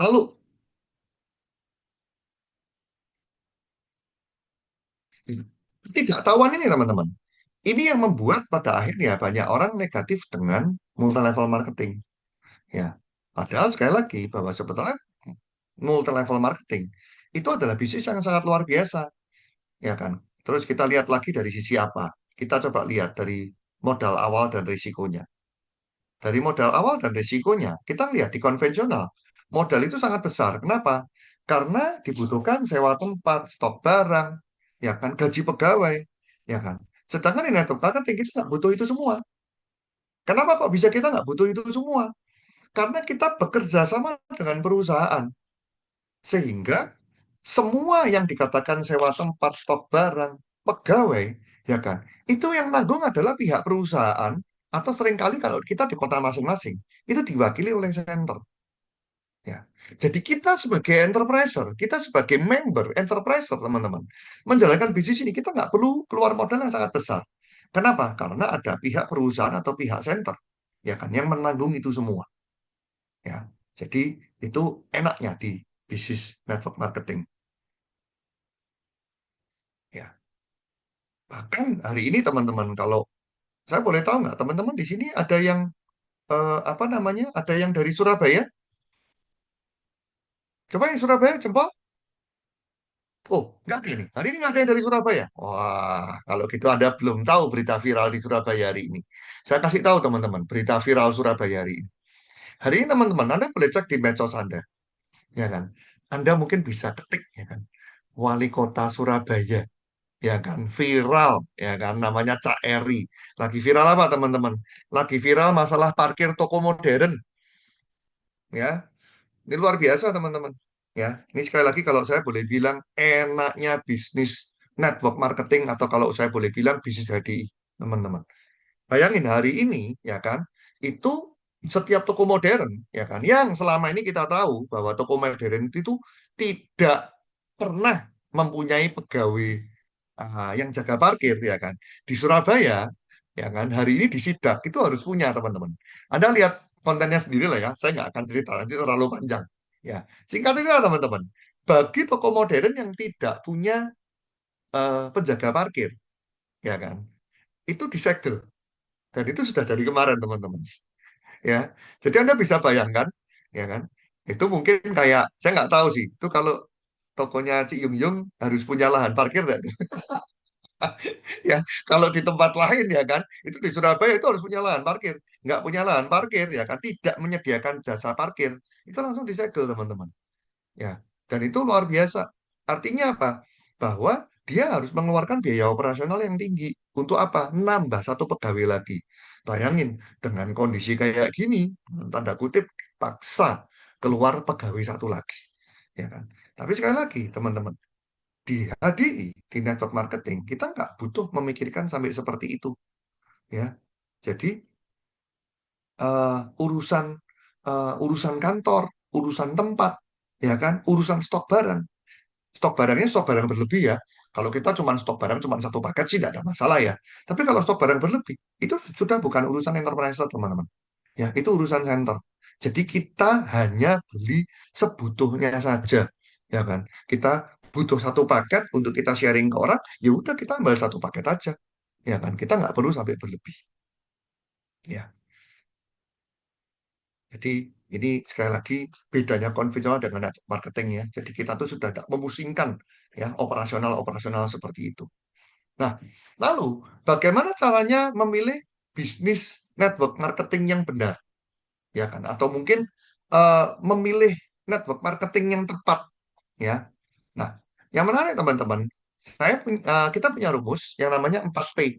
Lalu ketidaktahuan ini, teman-teman, ini yang membuat pada akhirnya banyak orang negatif dengan multi level marketing, ya. Padahal sekali lagi bahwa sebetulnya multi level marketing itu adalah bisnis yang sangat luar biasa, ya kan. Terus kita lihat lagi dari sisi apa? Kita coba lihat dari modal awal dan risikonya. Dari modal awal dan risikonya, kita lihat di konvensional, modal itu sangat besar. Kenapa? Karena dibutuhkan sewa tempat, stok barang, ya kan, gaji pegawai, ya kan. Sedangkan di network marketing kita nggak butuh itu semua. Kenapa kok bisa kita nggak butuh itu semua? Karena kita bekerja sama dengan perusahaan, sehingga Semua yang dikatakan sewa tempat, stok barang, pegawai, ya kan? Itu yang nanggung adalah pihak perusahaan atau seringkali kalau kita di kota masing-masing itu diwakili oleh center. Ya. Jadi kita sebagai enterpriser, kita sebagai member enterpriser, teman-teman, menjalankan bisnis ini kita nggak perlu keluar modal yang sangat besar. Kenapa? Karena ada pihak perusahaan atau pihak center, ya kan, yang menanggung itu semua. Ya. Jadi itu enaknya di bisnis network marketing. Ya. Bahkan hari ini teman-teman, kalau saya boleh tahu nggak, teman-teman di sini ada yang apa namanya? Ada yang dari Surabaya? Coba yang Surabaya, jempol. Oh, nggak ada ini. Hari ini nggak ada yang dari Surabaya. Wah, kalau gitu Anda belum tahu berita viral di Surabaya hari ini. Saya kasih tahu teman-teman, berita viral Surabaya hari ini. Hari ini teman-teman, Anda boleh cek di medsos Anda, ya kan? Anda mungkin bisa ketik, ya kan? Wali Kota Surabaya, ya kan? Viral, ya kan? Namanya Cak Eri. Lagi viral apa teman-teman? Lagi viral masalah parkir toko modern, ya. Ini luar biasa, teman-teman. Ya, ini sekali lagi kalau saya boleh bilang enaknya bisnis network marketing atau kalau saya boleh bilang bisnis HDI, teman-teman. Bayangin hari ini, ya kan, itu setiap toko modern, ya kan, yang selama ini kita tahu bahwa toko modern itu tidak pernah mempunyai pegawai yang jaga parkir, ya kan. Di Surabaya, ya kan, hari ini di Sidak itu harus punya, teman-teman. Anda lihat kontennya sendiri lah ya, saya nggak akan cerita, nanti terlalu panjang. Ya, singkat cerita teman-teman, bagi toko modern yang tidak punya penjaga parkir, ya kan, itu disegel. Dan itu sudah dari kemarin, teman-teman. Ya, jadi Anda bisa bayangkan, ya kan, itu mungkin kayak, saya nggak tahu sih, itu kalau tokonya Ci Yung Yung harus punya lahan parkir nggak tuh? Ya, kalau di tempat lain ya kan, itu di Surabaya itu harus punya lahan parkir. Nggak punya lahan parkir ya kan, tidak menyediakan jasa parkir, itu langsung disegel, teman-teman. Ya, dan itu luar biasa. Artinya apa? Bahwa dia harus mengeluarkan biaya operasional yang tinggi. Untuk apa? Nambah satu pegawai lagi. Bayangin, dengan kondisi kayak gini, tanda kutip, paksa keluar pegawai satu lagi. Ya kan? Tapi sekali lagi, teman-teman, di HDI, di network marketing, kita nggak butuh memikirkan sampai seperti itu. Ya, jadi eh, urusan urusan kantor, urusan tempat, ya kan, urusan stok barang. Stok barangnya stok barang berlebih ya. Kalau kita cuma stok barang cuma satu paket sih tidak ada masalah ya. Tapi kalau stok barang berlebih, itu sudah bukan urusan enterprise, teman-teman. Ya, itu urusan center. Jadi kita hanya beli sebutuhnya saja, ya kan. Kita butuh satu paket untuk kita sharing ke orang, ya udah kita ambil satu paket aja, ya kan. Kita nggak perlu sampai berlebih. Ya, jadi ini sekali lagi bedanya konvensional dengan network marketing ya. Jadi kita tuh sudah tidak memusingkan ya operasional-operasional seperti itu. Nah, lalu bagaimana caranya memilih bisnis network marketing yang benar, ya kan? Atau mungkin memilih network marketing yang tepat, ya. Nah, yang menarik teman-teman, kita punya rumus yang namanya 4P,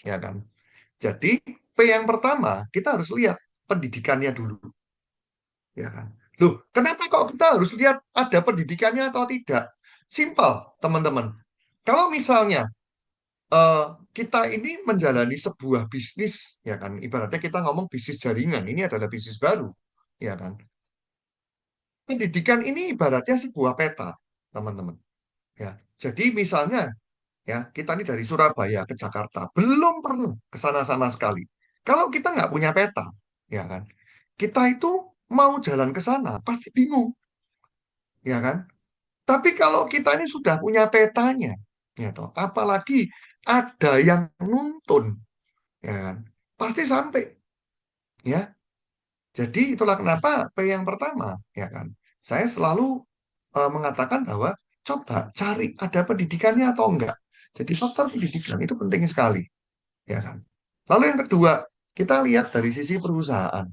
ya kan? Jadi P yang pertama kita harus lihat pendidikannya dulu, ya kan? Loh, kenapa kok kita harus lihat ada pendidikannya atau tidak? Simpel, teman-teman. Kalau misalnya eh, kita ini menjalani sebuah bisnis, ya kan, ibaratnya kita ngomong bisnis jaringan, ini adalah bisnis baru, ya kan. Pendidikan ini ibaratnya sebuah peta, teman-teman. Ya, jadi misalnya, ya kita ini dari Surabaya ke Jakarta, belum pernah ke sana sama sekali. Kalau kita nggak punya peta, ya kan, kita itu mau jalan ke sana pasti bingung, ya kan. Tapi kalau kita ini sudah punya petanya, ya toh, apalagi ada yang nuntun, ya kan, pasti sampai, ya. Jadi itulah kenapa P yang pertama, ya kan, saya selalu mengatakan bahwa coba cari ada pendidikannya atau enggak. Jadi faktor pendidikan itu penting sekali, ya kan. Lalu yang kedua, kita lihat dari sisi perusahaan,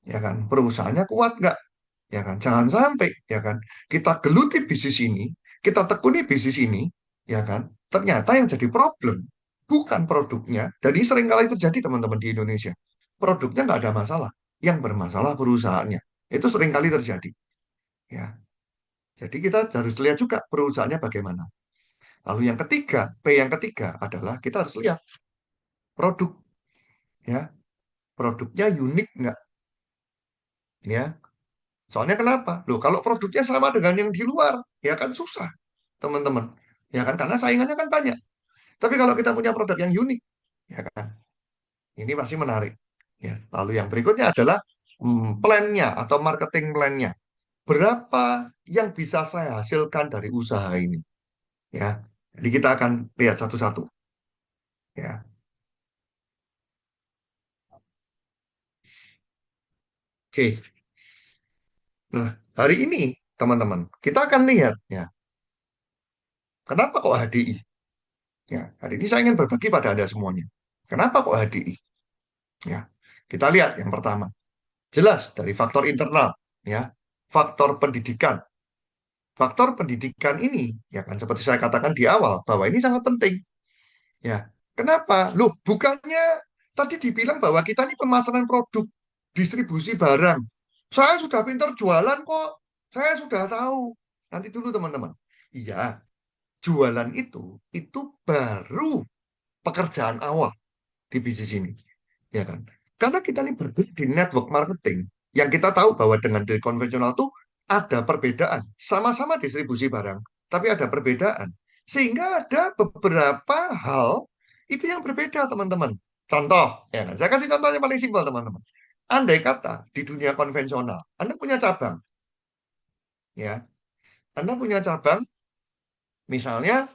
ya kan, perusahaannya kuat enggak, ya kan. Jangan sampai, ya kan, kita geluti bisnis ini, kita tekuni bisnis ini, ya kan, ternyata yang jadi problem bukan produknya. Dan ini sering kali terjadi, teman-teman, di Indonesia. Produknya nggak ada masalah, yang bermasalah perusahaannya. Itu sering kali terjadi, ya. Jadi kita harus lihat juga perusahaannya bagaimana. Lalu yang ketiga, P yang ketiga adalah kita harus lihat produk, ya. Produknya unik nggak? Ya. Soalnya kenapa? Loh, kalau produknya sama dengan yang di luar, ya kan susah, teman-teman. Ya kan, karena saingannya kan banyak. Tapi kalau kita punya produk yang unik, ya kan, ini pasti menarik. Ya. Lalu yang berikutnya adalah plan-nya atau marketing plan-nya. Berapa yang bisa saya hasilkan dari usaha ini? Ya. Jadi kita akan lihat satu-satu. Ya. Oke. Nah, hari ini, teman-teman, kita akan lihat ya, kenapa kok HDI? Ya, hari ini saya ingin berbagi pada Anda semuanya. Kenapa kok HDI? Ya, kita lihat yang pertama. Jelas dari faktor internal, ya, faktor pendidikan. Faktor pendidikan ini, ya kan, seperti saya katakan di awal, bahwa ini sangat penting. Ya, kenapa? Loh, bukannya tadi dibilang bahwa kita ini pemasaran produk, distribusi barang. Saya sudah pintar jualan kok. Saya sudah tahu. Nanti dulu teman-teman. Iya, jualan itu baru pekerjaan awal di bisnis ini, ya kan? Karena kita ini bergerak di network marketing, yang kita tahu bahwa dengan dari konvensional itu ada perbedaan, sama-sama distribusi barang, tapi ada perbedaan, sehingga ada beberapa hal itu yang berbeda, teman-teman. Contoh, ya kan? Saya kasih contohnya paling simpel, teman-teman. Andai kata di dunia konvensional, Anda punya cabang, ya, Anda punya cabang, misalnya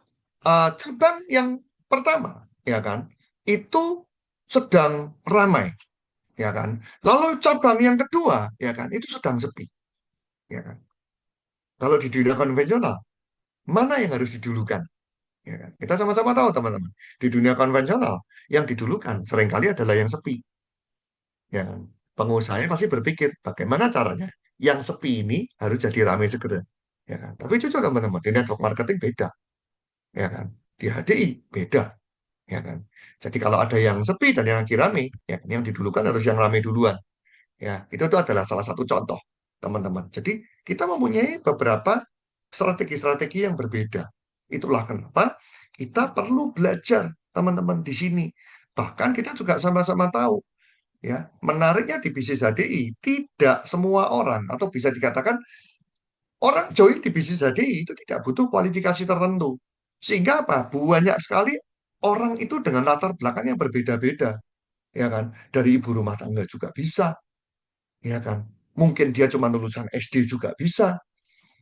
cabang yang pertama, ya kan, itu sedang ramai, ya kan. Lalu cabang yang kedua, ya kan, itu sedang sepi, ya kan. Kalau di dunia konvensional, mana yang harus didulukan, ya kan? Kita sama-sama tahu, teman-teman. Di dunia konvensional, yang didulukan seringkali adalah yang sepi, ya kan. Pengusahanya pasti berpikir bagaimana caranya yang sepi ini harus jadi ramai segera, ya kan. Tapi jujur, teman-teman, di network marketing beda, ya kan. Di HDI beda, ya kan. Jadi kalau ada yang sepi dan yang lagi rame, ya kan, yang didulukan harus yang rame duluan. Ya, itu tuh adalah salah satu contoh, teman-teman. Jadi, kita mempunyai beberapa strategi-strategi yang berbeda. Itulah kenapa kita perlu belajar, teman-teman, di sini. Bahkan kita juga sama-sama tahu, ya, menariknya di bisnis HDI, tidak semua orang, atau bisa dikatakan orang join di bisnis HDI itu tidak butuh kualifikasi tertentu. Sehingga apa? Banyak sekali orang itu dengan latar belakang yang berbeda-beda, ya kan? Dari ibu rumah tangga juga bisa, ya kan? Mungkin dia cuma lulusan SD juga bisa,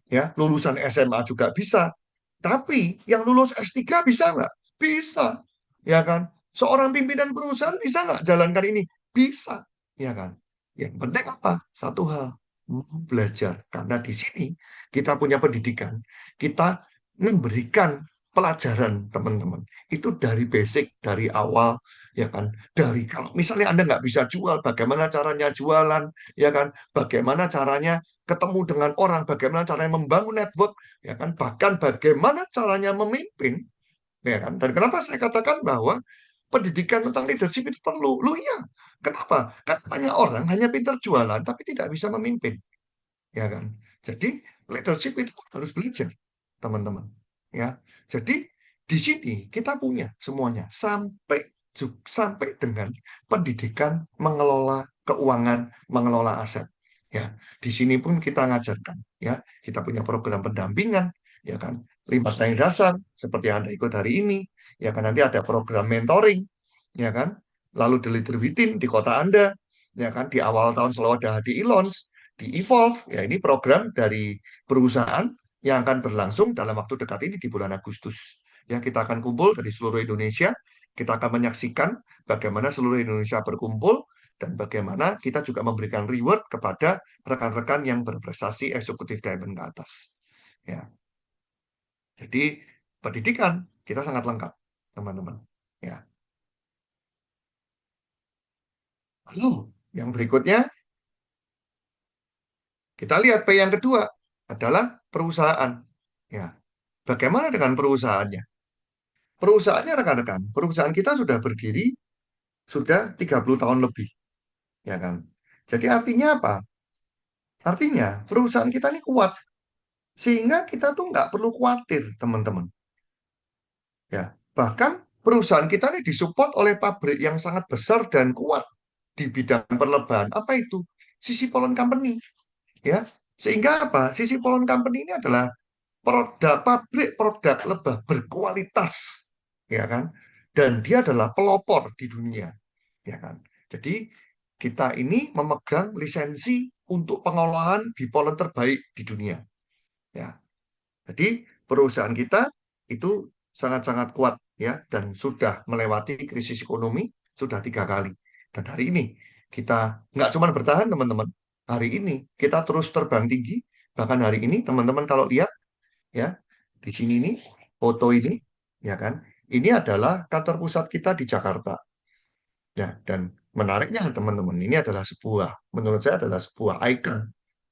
ya, lulusan SMA juga bisa. Tapi yang lulus S3 bisa nggak? Bisa, ya kan? Seorang pimpinan perusahaan bisa nggak jalankan ini? Bisa, ya kan? Yang penting apa? Satu hal, mau belajar. Karena di sini kita punya pendidikan, kita memberikan pelajaran, teman-teman. Itu dari basic, dari awal, ya kan? Dari kalau misalnya Anda nggak bisa jual, bagaimana caranya jualan, ya kan? Bagaimana caranya ketemu dengan orang, bagaimana caranya membangun network, ya kan, bahkan bagaimana caranya memimpin, ya kan. Dan kenapa saya katakan bahwa pendidikan tentang leadership itu perlu? Lu iya, kenapa? Karena banyak orang hanya pintar jualan tapi tidak bisa memimpin, ya kan. Jadi leadership itu harus belajar, teman-teman, ya. Jadi di sini kita punya semuanya sampai dengan pendidikan mengelola keuangan, mengelola aset, ya. Di sini pun kita ngajarkan, ya, kita punya program pendampingan, ya kan, 5 tahun dasar seperti yang Anda ikut hari ini, ya kan. Nanti ada program mentoring, ya kan, lalu delivery within di kota Anda, ya kan. Di awal tahun selalu ada HDI launch, di Evolve, ya, ini program dari perusahaan yang akan berlangsung dalam waktu dekat ini di bulan Agustus. Ya, kita akan kumpul dari seluruh Indonesia, kita akan menyaksikan bagaimana seluruh Indonesia berkumpul dan bagaimana kita juga memberikan reward kepada rekan-rekan yang berprestasi eksekutif diamond ke atas. Ya, jadi pendidikan kita sangat lengkap, teman-teman. Ya, lalu yang berikutnya kita lihat P yang kedua adalah perusahaan. Ya, bagaimana dengan perusahaannya? Perusahaannya, rekan-rekan, perusahaan kita sudah berdiri sudah 30 tahun lebih, ya kan? Jadi artinya apa? Artinya perusahaan kita ini kuat, Sehingga kita tuh nggak perlu khawatir, teman-teman. Ya, bahkan perusahaan kita ini disupport oleh pabrik yang sangat besar dan kuat di bidang perlebahan. Apa itu? Sisi Polon Company, ya. Sehingga apa? Sisi Polon Company ini adalah produk pabrik produk lebah berkualitas, ya kan? Dan dia adalah pelopor di dunia, ya kan? Jadi kita ini memegang lisensi untuk pengolahan bipolen terbaik di dunia, ya. Jadi perusahaan kita itu sangat-sangat kuat ya dan sudah melewati krisis ekonomi sudah 3 kali. Dan hari ini kita nggak cuma bertahan teman-teman. Hari ini kita terus terbang tinggi. Bahkan hari ini teman-teman kalau lihat ya di sini ini foto ini ya kan ini adalah kantor pusat kita di Jakarta. Ya dan menariknya teman-teman ini adalah sebuah menurut saya adalah sebuah ikon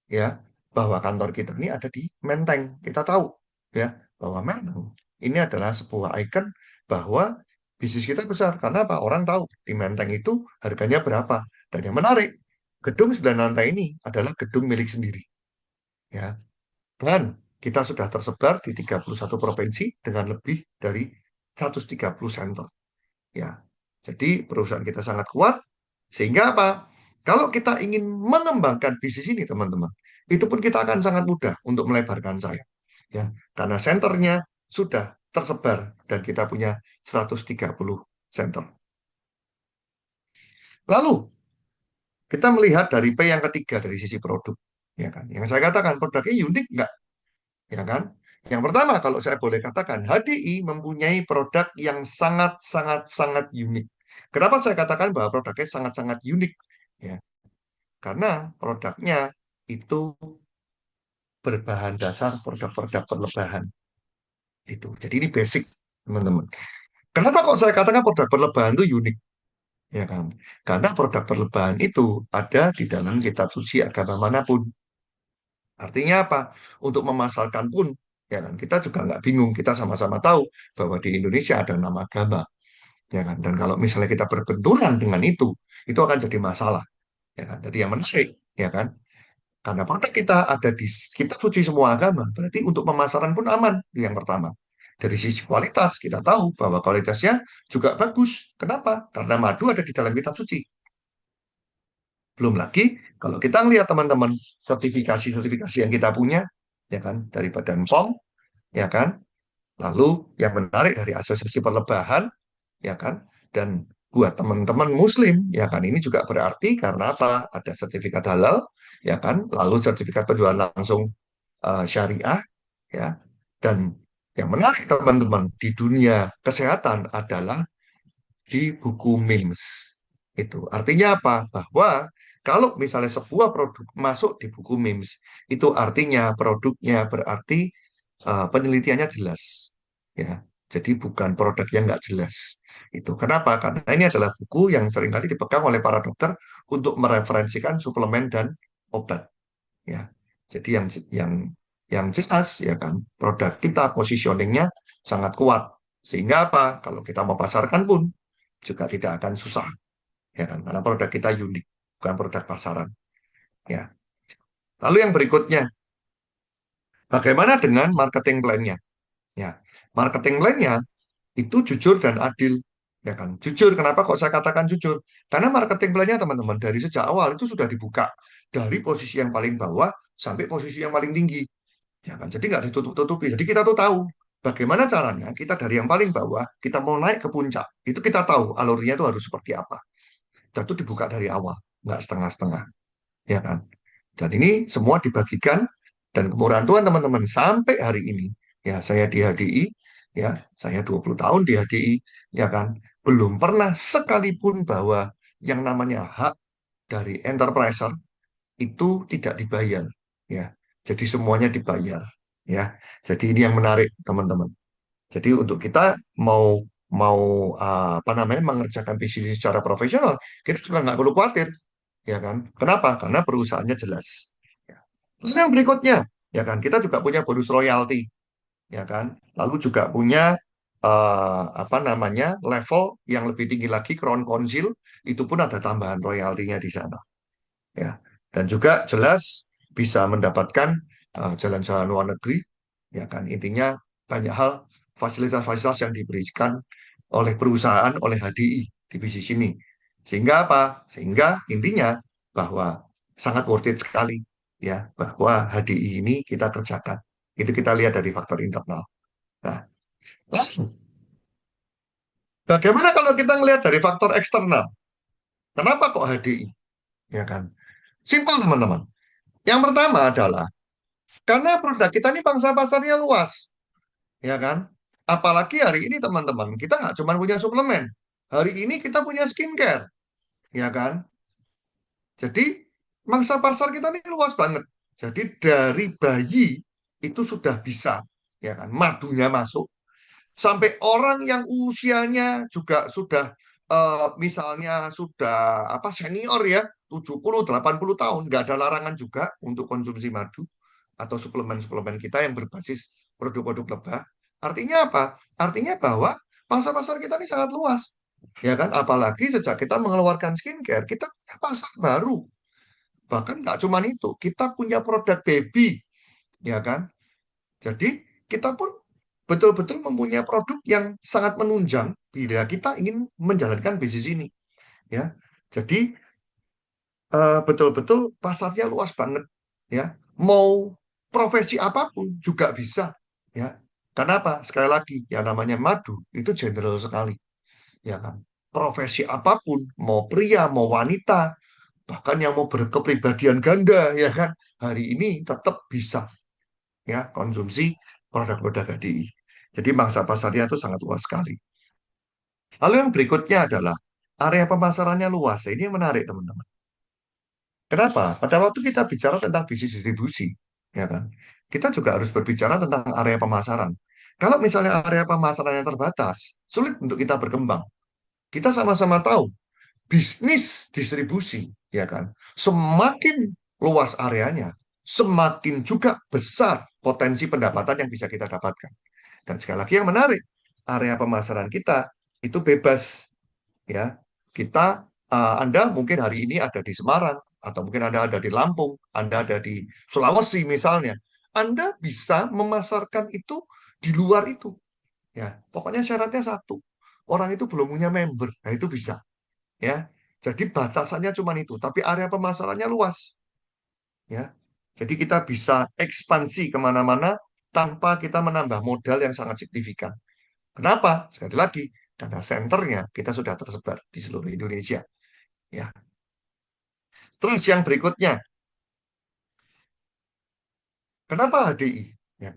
ya bahwa kantor kita ini ada di Menteng. Kita tahu ya bahwa Menteng ini adalah sebuah ikon bahwa bisnis kita besar karena apa? Orang tahu di Menteng itu harganya berapa. Dan yang menarik, gedung 9 lantai ini adalah gedung milik sendiri ya. Dan kita sudah tersebar di 31 provinsi dengan lebih dari 130 center. Ya, jadi perusahaan kita sangat kuat, sehingga apa? Kalau kita ingin mengembangkan bisnis ini, teman-teman, itu pun kita akan sangat mudah untuk melebarkan sayap. Ya, karena senternya sudah tersebar dan kita punya 130 center. Lalu, kita melihat dari P yang ketiga dari sisi produk. Ya kan? Yang saya katakan produknya unik nggak? Ya kan? Yang pertama, kalau saya boleh katakan, HDI mempunyai produk yang sangat-sangat-sangat unik. Kenapa saya katakan bahwa produknya sangat-sangat unik? Ya, karena produknya itu berbahan dasar produk-produk perlebahan. Itu. Jadi ini basic, teman-teman. Kenapa kok saya katakan produk perlebahan itu unik? Ya kan? Karena produk perlebahan itu ada di dalam kitab suci agama manapun. Artinya apa? Untuk memasarkan pun, ya kan, kita juga nggak bingung. Kita sama-sama tahu bahwa di Indonesia ada nama agama, ya kan. Dan kalau misalnya kita berbenturan dengan itu akan jadi masalah, ya kan. Jadi yang menarik, ya kan, karena produk kita ada di kita suci semua agama, berarti untuk pemasaran pun aman. Itu yang pertama. Dari sisi kualitas, kita tahu bahwa kualitasnya juga bagus. Kenapa? Karena madu ada di dalam kitab suci. Belum lagi kalau kita lihat teman-teman sertifikasi-sertifikasi yang kita punya, ya kan, dari Badan POM, ya kan. Lalu yang menarik dari Asosiasi Perlebahan, ya kan, dan buat teman-teman Muslim, ya kan, ini juga berarti karena apa? Ada sertifikat halal, ya kan, lalu sertifikat penjualan langsung syariah, ya, dan yang menarik teman-teman di dunia kesehatan adalah di buku MIMS. Itu artinya apa? Bahwa kalau misalnya sebuah produk masuk di buku MIMS, itu artinya produknya berarti penelitiannya jelas. Ya, jadi bukan produk yang nggak jelas. Itu kenapa? Karena ini adalah buku yang seringkali dipegang oleh para dokter untuk mereferensikan suplemen dan obat. Ya, jadi yang jelas ya kan produk kita positioningnya sangat kuat. Sehingga apa? Kalau kita mau pasarkan pun juga tidak akan susah, ya kan? Karena produk kita unik, bukan produk pasaran. Ya. Lalu yang berikutnya, bagaimana dengan marketing plan-nya? Ya, marketing plan-nya itu jujur dan adil, ya kan? Jujur, kenapa kok saya katakan jujur? Karena marketing plan-nya teman-teman dari sejak awal itu sudah dibuka dari posisi yang paling bawah sampai posisi yang paling tinggi, ya kan? Jadi nggak ditutup-tutupi. Jadi kita tuh tahu bagaimana caranya kita dari yang paling bawah kita mau naik ke puncak. Itu kita tahu alurnya itu harus seperti apa. Dan itu dibuka dari awal, nggak setengah-setengah, ya kan? Dan ini semua dibagikan dan kemurahan Tuhan teman-teman sampai hari ini. Ya, saya di HDI, ya, saya 20 tahun di HDI, ya kan? Belum pernah sekalipun bahwa yang namanya hak dari enterpriser itu tidak dibayar, ya. Jadi semuanya dibayar, ya. Jadi ini yang menarik teman-teman. Jadi untuk kita mau mau apa namanya mengerjakan bisnis secara profesional, kita juga nggak perlu khawatir, ya kan? Kenapa? Karena perusahaannya jelas. Ya. Terus yang berikutnya, ya kan? Kita juga punya bonus royalti, ya kan? Lalu juga punya apa namanya level yang lebih tinggi lagi Crown Council, itu pun ada tambahan royaltinya di sana, ya. Dan juga jelas bisa mendapatkan jalan-jalan luar negeri, ya kan. Intinya banyak hal fasilitas-fasilitas yang diberikan oleh perusahaan, oleh HDI di bisnis ini. Sehingga apa? Sehingga intinya bahwa sangat worth it sekali ya bahwa HDI ini kita kerjakan. Itu kita lihat dari faktor internal. Nah, lalu bagaimana kalau kita melihat dari faktor eksternal? Kenapa kok HDI? Ya kan? Simpel teman-teman. Yang pertama adalah karena produk kita ini pangsa pasarnya luas, ya kan? Apalagi hari ini teman-teman, kita nggak cuma punya suplemen. Hari ini kita punya skincare, ya kan? Jadi mangsa pasar kita ini luas banget. Jadi dari bayi itu sudah bisa, ya kan? Madunya masuk sampai orang yang usianya juga sudah misalnya sudah apa senior ya 70-80 tahun nggak ada larangan juga untuk konsumsi madu atau suplemen-suplemen kita yang berbasis produk-produk lebah. Artinya apa? Artinya bahwa pasar-pasar kita ini sangat luas. Ya kan? Apalagi sejak kita mengeluarkan skincare, kita punya pasar baru. Bahkan nggak cuma itu, kita punya produk baby, ya kan? Jadi kita pun betul-betul mempunyai produk yang sangat menunjang bila kita ingin menjalankan bisnis ini, ya. Jadi betul-betul pasarnya luas banget, ya. Mau profesi apapun juga bisa, ya. Kenapa? Sekali lagi, yang namanya madu itu general sekali, ya kan. Profesi apapun, mau pria, mau wanita, bahkan yang mau berkepribadian ganda, ya kan. Hari ini tetap bisa, ya, konsumsi produk-produk HDI. Jadi mangsa pasarnya itu sangat luas sekali. Lalu yang berikutnya adalah area pemasarannya luas. Ini yang menarik, teman-teman. Kenapa? Pada waktu kita bicara tentang bisnis distribusi, ya kan? Kita juga harus berbicara tentang area pemasaran. Kalau misalnya area pemasarannya terbatas, sulit untuk kita berkembang. Kita sama-sama tahu, bisnis distribusi, ya kan? Semakin luas areanya, semakin juga besar potensi pendapatan yang bisa kita dapatkan. Dan sekali lagi yang menarik, area pemasaran kita itu bebas ya. Kita Anda mungkin hari ini ada di Semarang atau mungkin Anda ada di Lampung, Anda ada di Sulawesi misalnya. Anda bisa memasarkan itu di luar itu. Ya, pokoknya syaratnya satu. Orang itu belum punya member. Nah, itu bisa ya. Jadi batasannya cuma itu, tapi area pemasarannya luas ya. Jadi kita bisa ekspansi kemana-mana tanpa kita menambah modal yang sangat signifikan. Kenapa? Sekali lagi, karena senternya kita sudah tersebar di seluruh Indonesia. Ya. Terus yang berikutnya, kenapa HDI? Ya.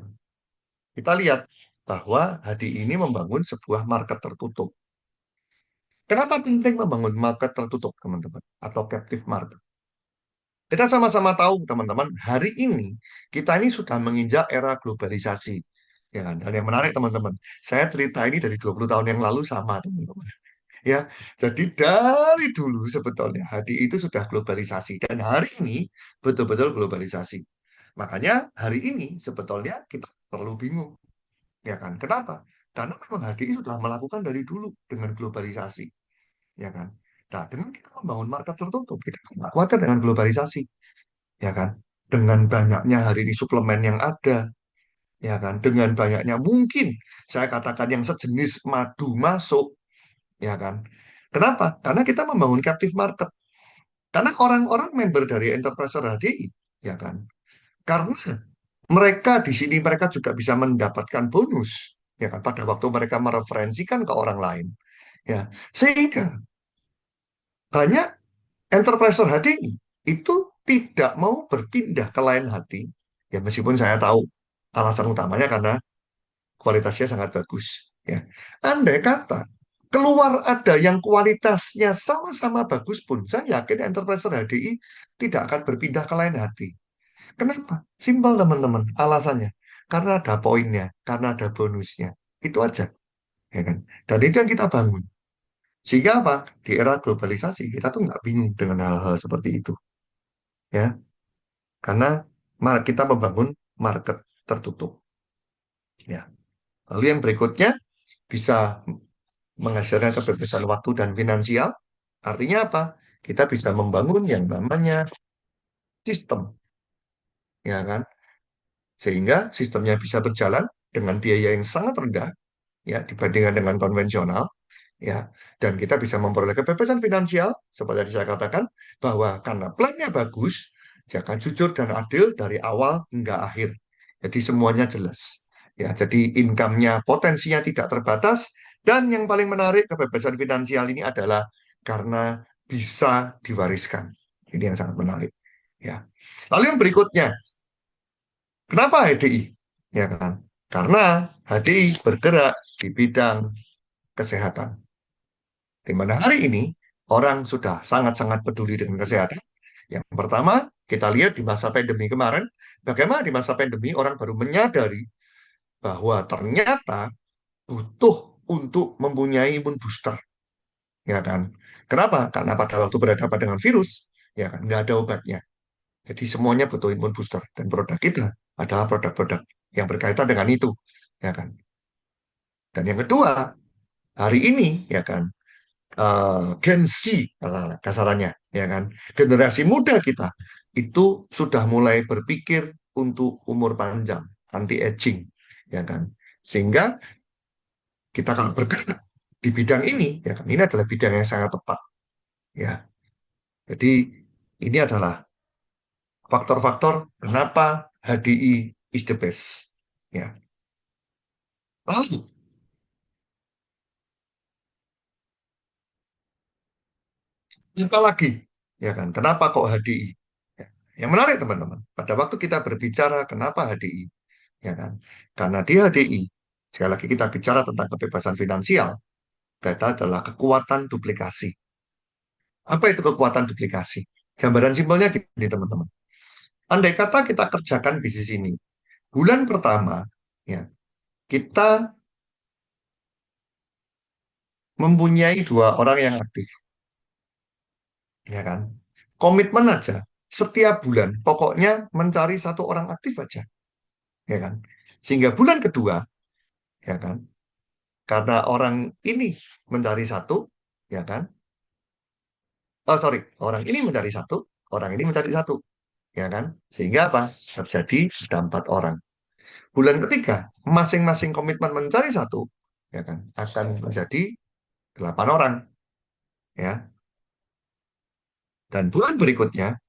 Kita lihat bahwa HDI ini membangun sebuah market tertutup. Kenapa penting membangun market tertutup, teman-teman? Atau captive market? Kita sama-sama tahu, teman-teman, hari ini kita ini sudah menginjak era globalisasi. Ya kan? Dan yang menarik, teman-teman, saya cerita ini dari 20 tahun yang lalu sama, teman-teman. Ya, jadi dari dulu sebetulnya HDI itu sudah globalisasi dan hari ini betul-betul globalisasi. Makanya hari ini sebetulnya kita perlu bingung, ya kan? Kenapa? Karena memang HDI sudah melakukan dari dulu dengan globalisasi, ya kan? Nah, dengan kita membangun market tertutup, kita nggak khawatir dengan globalisasi, ya kan? Dengan banyaknya hari ini suplemen yang ada, ya kan? Dengan banyaknya mungkin saya katakan yang sejenis madu masuk, ya kan? Kenapa? Karena kita membangun captive market. Karena orang-orang member dari Enterprise HDI, ya kan? Karena mereka di sini mereka juga bisa mendapatkan bonus, ya kan? Pada waktu mereka mereferensikan ke orang lain, ya. Sehingga banyak Enterprise HDI itu tidak mau berpindah ke lain hati, ya meskipun saya tahu alasan utamanya karena kualitasnya sangat bagus. Ya. Andai kata keluar ada yang kualitasnya sama-sama bagus pun, saya yakin enterprise HDI tidak akan berpindah ke lain hati. Kenapa? Simpel teman-teman, alasannya. Karena ada poinnya, karena ada bonusnya. Itu aja. Ya kan? Dan itu yang kita bangun. Sehingga apa? Di era globalisasi, kita tuh nggak bingung dengan hal-hal seperti itu. Ya, karena kita membangun market tertutup. Ya. Lalu yang berikutnya, bisa menghasilkan kebebasan waktu dan finansial. Artinya apa? Kita bisa membangun yang namanya sistem, ya kan? sehingga sistemnya bisa berjalan dengan biaya yang sangat rendah ya dibandingkan dengan konvensional ya, dan kita bisa memperoleh kebebasan finansial seperti yang saya katakan, bahwa karena plannya bagus, dia akan jujur dan adil dari awal hingga akhir. Jadi semuanya jelas. Ya, jadi income-nya potensinya tidak terbatas, dan yang paling menarik kebebasan finansial ini adalah karena bisa diwariskan. Ini yang sangat menarik. Ya. Lalu yang berikutnya, kenapa HDI? Ya kan? Karena HDI bergerak di bidang kesehatan. Di mana hari ini orang sudah sangat-sangat peduli dengan kesehatan. Yang pertama, kita lihat di masa pandemi kemarin, bagaimana di masa pandemi orang baru menyadari bahwa ternyata butuh untuk mempunyai imun booster, ya kan? Kenapa? Karena pada waktu berhadapan dengan virus, ya kan, nggak ada obatnya. Jadi semuanya butuh imun booster, dan produk kita adalah produk-produk yang berkaitan dengan itu, ya kan? Dan yang kedua, hari ini, ya kan, Gen Z kasarannya, ya kan, generasi muda kita itu sudah mulai berpikir untuk umur panjang, anti aging, ya kan, sehingga kita kalau bergerak di bidang ini, ya kan, ini adalah bidang yang sangat tepat, ya. Jadi ini adalah faktor-faktor kenapa HDI is the best, ya. Lalu apa lagi, ya kan, kenapa kok HDI? Ya. Yang menarik teman-teman, pada waktu kita berbicara kenapa HDI, ya kan? Karena di HDI, sekali lagi kita bicara tentang kebebasan finansial, data adalah kekuatan duplikasi. Apa itu kekuatan duplikasi? Gambaran simpelnya gini, teman-teman. Andai kata kita kerjakan bisnis ini, bulan pertama, ya, kita mempunyai 2 orang yang aktif, ya kan? Komitmen aja, setiap bulan, pokoknya mencari 1 orang aktif aja, ya kan? Sehingga bulan kedua, ya kan? Karena orang ini mencari satu, ya kan? Oh, sorry, orang ini mencari satu, orang ini mencari satu, ya kan? Sehingga apa? Terjadi ada 4 orang. Bulan ketiga, masing-masing komitmen mencari satu, ya kan? Akan menjadi 8 orang, ya. Dan bulan berikutnya,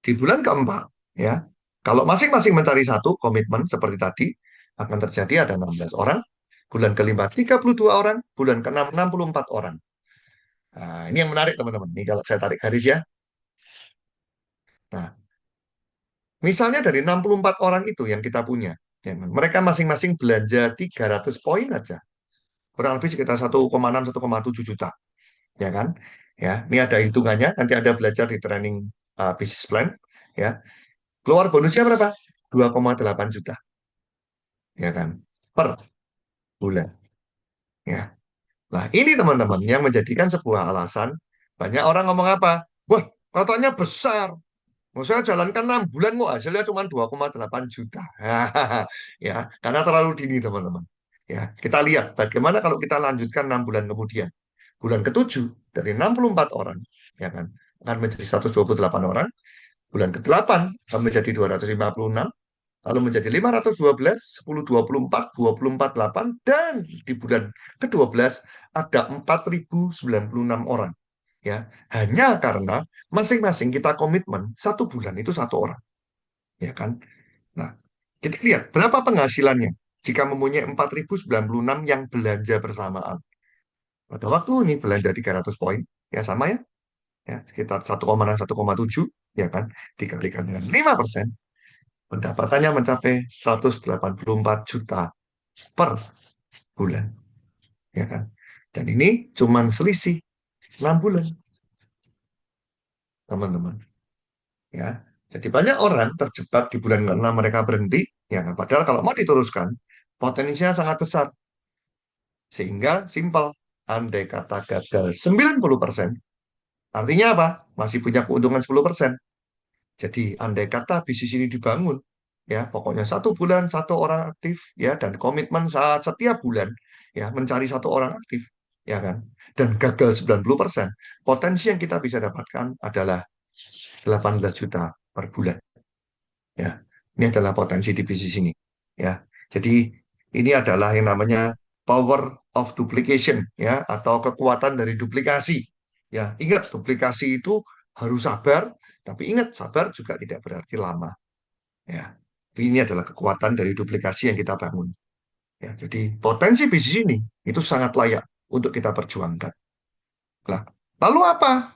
di bulan keempat, ya, kalau masing-masing mencari satu komitmen seperti tadi, akan terjadi ada 16 orang. Bulan kelima, 32 orang. Bulan keenam, 64 orang. Nah, ini yang menarik, teman-teman. Ini kalau saya tarik garis ya. Nah, misalnya dari 64 orang itu yang kita punya, ya kan, mereka masing-masing belanja 300 poin aja. Kurang lebih sekitar 1,6, 1,7 juta. Ya kan? Ya, ini ada hitungannya. Nanti ada belajar di training business plan. Ya, keluar bonusnya berapa? 2,8 juta. Ya kan? Per bulan. Ya. Nah, ini teman-teman yang menjadikan sebuah alasan. Banyak orang ngomong apa? Wah, katanya besar. Mau saya jalankan 6 bulan kok hasilnya cuma 2,8 juta. Ya, karena terlalu dini teman-teman. Ya, kita lihat bagaimana kalau kita lanjutkan 6 bulan kemudian. Bulan ketujuh dari 64 orang, ya kan, akan menjadi 128 orang. Bulan ke-8 akan menjadi 256, lalu menjadi 512, 10, 24, 24, 8, dan di bulan ke-12 ada 4.096 orang. Ya, hanya karena masing-masing kita komitmen 1 bulan itu 1 orang, ya kan? Nah, kita lihat berapa penghasilannya jika mempunyai 4.096 yang belanja bersamaan. Pada waktu ini belanja 300 poin, ya sama ya, sekitar 1,6, 1,7, ya kan? Dikalikan dengan 5%, pendapatannya mencapai 184 juta per bulan, ya kan? Dan ini cuman selisih 6 bulan, teman-teman. Ya. Jadi banyak orang terjebak di bulan ke-6 mereka berhenti, ya kan? Padahal kalau mau diteruskan, potensinya sangat besar. Sehingga simpel, andai kata gagal 90%, artinya apa? Masih punya keuntungan 10%. Jadi andai kata bisnis ini dibangun, ya pokoknya 1 bulan 1 orang aktif, ya, dan komitmen saat setiap bulan, ya, mencari 1 orang aktif, ya kan. dan gagal 90%, potensi yang kita bisa dapatkan adalah 18 juta per bulan. Ya, ini adalah potensi di bisnis ini. Ya, jadi ini adalah yang namanya power of duplication, ya, atau kekuatan dari duplikasi. Ya, ingat duplikasi itu harus sabar, tapi ingat sabar juga tidak berarti lama. Ya, ini adalah kekuatan dari duplikasi yang kita bangun. Ya, jadi potensi bisnis ini itu sangat layak untuk kita perjuangkan. Nah, lalu apa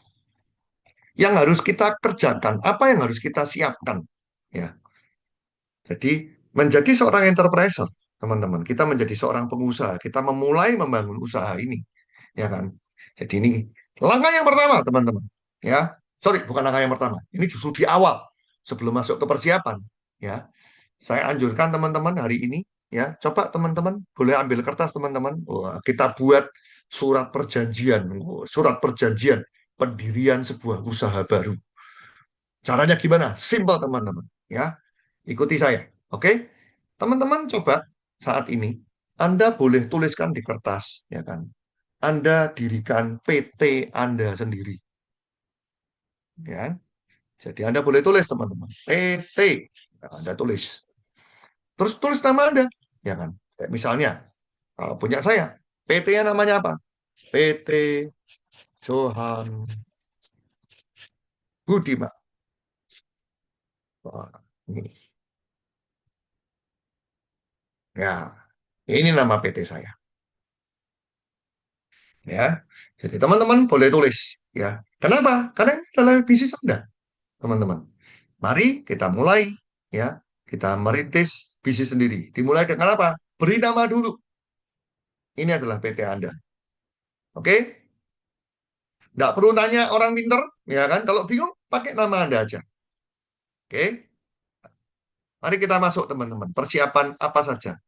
yang harus kita kerjakan? Apa yang harus kita siapkan? Ya, jadi menjadi seorang enterpriser, teman-teman, kita menjadi seorang pengusaha, kita memulai membangun usaha ini, ya kan? Jadi ini langkah yang pertama, teman-teman. Ya, sorry, bukan langkah yang pertama. Ini justru di awal, sebelum masuk ke persiapan. Ya, saya anjurkan teman-teman hari ini, ya, coba teman-teman boleh ambil kertas, teman-teman. Wah, kita buat surat perjanjian, surat perjanjian pendirian sebuah usaha baru. Caranya gimana? Simple, teman-teman. Ya, ikuti saya. Oke? Teman-teman coba saat ini Anda boleh tuliskan di kertas, ya kan? Anda dirikan PT Anda sendiri, ya. Jadi Anda boleh tulis, teman-teman. PT Anda tulis. Terus tulis nama Anda, ya kan? Kayak misalnya punya saya, PT-nya namanya apa? PT Johan Budiman. Wah, ini. Ya, ini nama PT saya. Ya, jadi teman-teman boleh tulis. Ya, kenapa? Karena ini adalah bisnis Anda, teman-teman. Mari kita mulai, ya, kita merintis bisnis sendiri. Dimulai dengan apa? Beri nama dulu. Ini adalah PT Anda. Oke? Nggak perlu tanya orang pinter, ya kan? Kalau bingung, pakai nama Anda aja. Oke? Mari kita masuk, teman-teman. Persiapan apa saja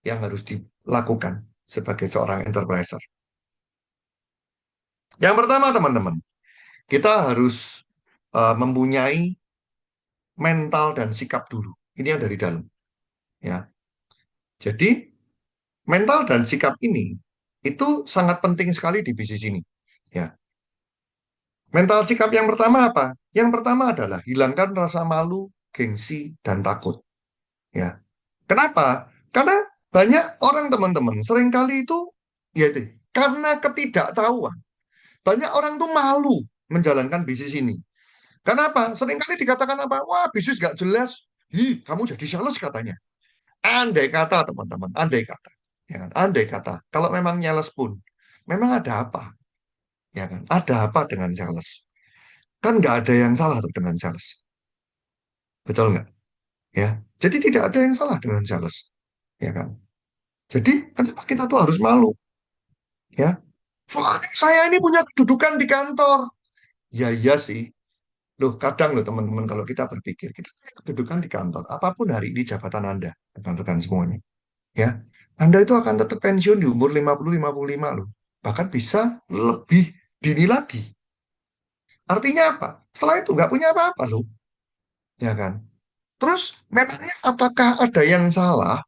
yang harus dilakukan sebagai seorang enterpriser? Yang pertama, teman-teman, kita harus mempunyai mental dan sikap dulu. Ini yang dari dalam, ya. Jadi mental dan sikap ini itu sangat penting sekali di bisnis ini. Ya, mental sikap yang pertama apa? Yang pertama adalah hilangkan rasa malu, gengsi, dan takut. Ya, kenapa? Karena banyak orang, teman-teman seringkali itu ya itu karena ketidaktahuan. Banyak orang tuh malu menjalankan bisnis ini. Kenapa? Seringkali dikatakan apa? Wah, bisnis gak jelas. Kamu jadi sales katanya. Andai kata, teman-teman, andai kata, ya kan? Andai kata, kalau memang nyales pun, memang ada apa, ya kan? Ada apa dengan sales? Kan nggak ada yang salah tuh dengan sales, betul nggak? Ya, jadi tidak ada yang salah dengan sales, ya kan? Jadi kenapa kita tuh harus malu, ya? Soalnya saya ini punya kedudukan di kantor. Ya iya sih. Loh, kadang loh teman-teman kalau kita berpikir, kita punya kedudukan di kantor, apapun hari ini jabatan Anda, rekan-rekan semuanya, ya. Anda itu akan tetap pensiun di umur 50-55 loh. Bahkan bisa lebih dini lagi. Artinya apa? Setelah itu nggak punya apa-apa loh, ya kan? Terus memangnya apakah ada yang salah,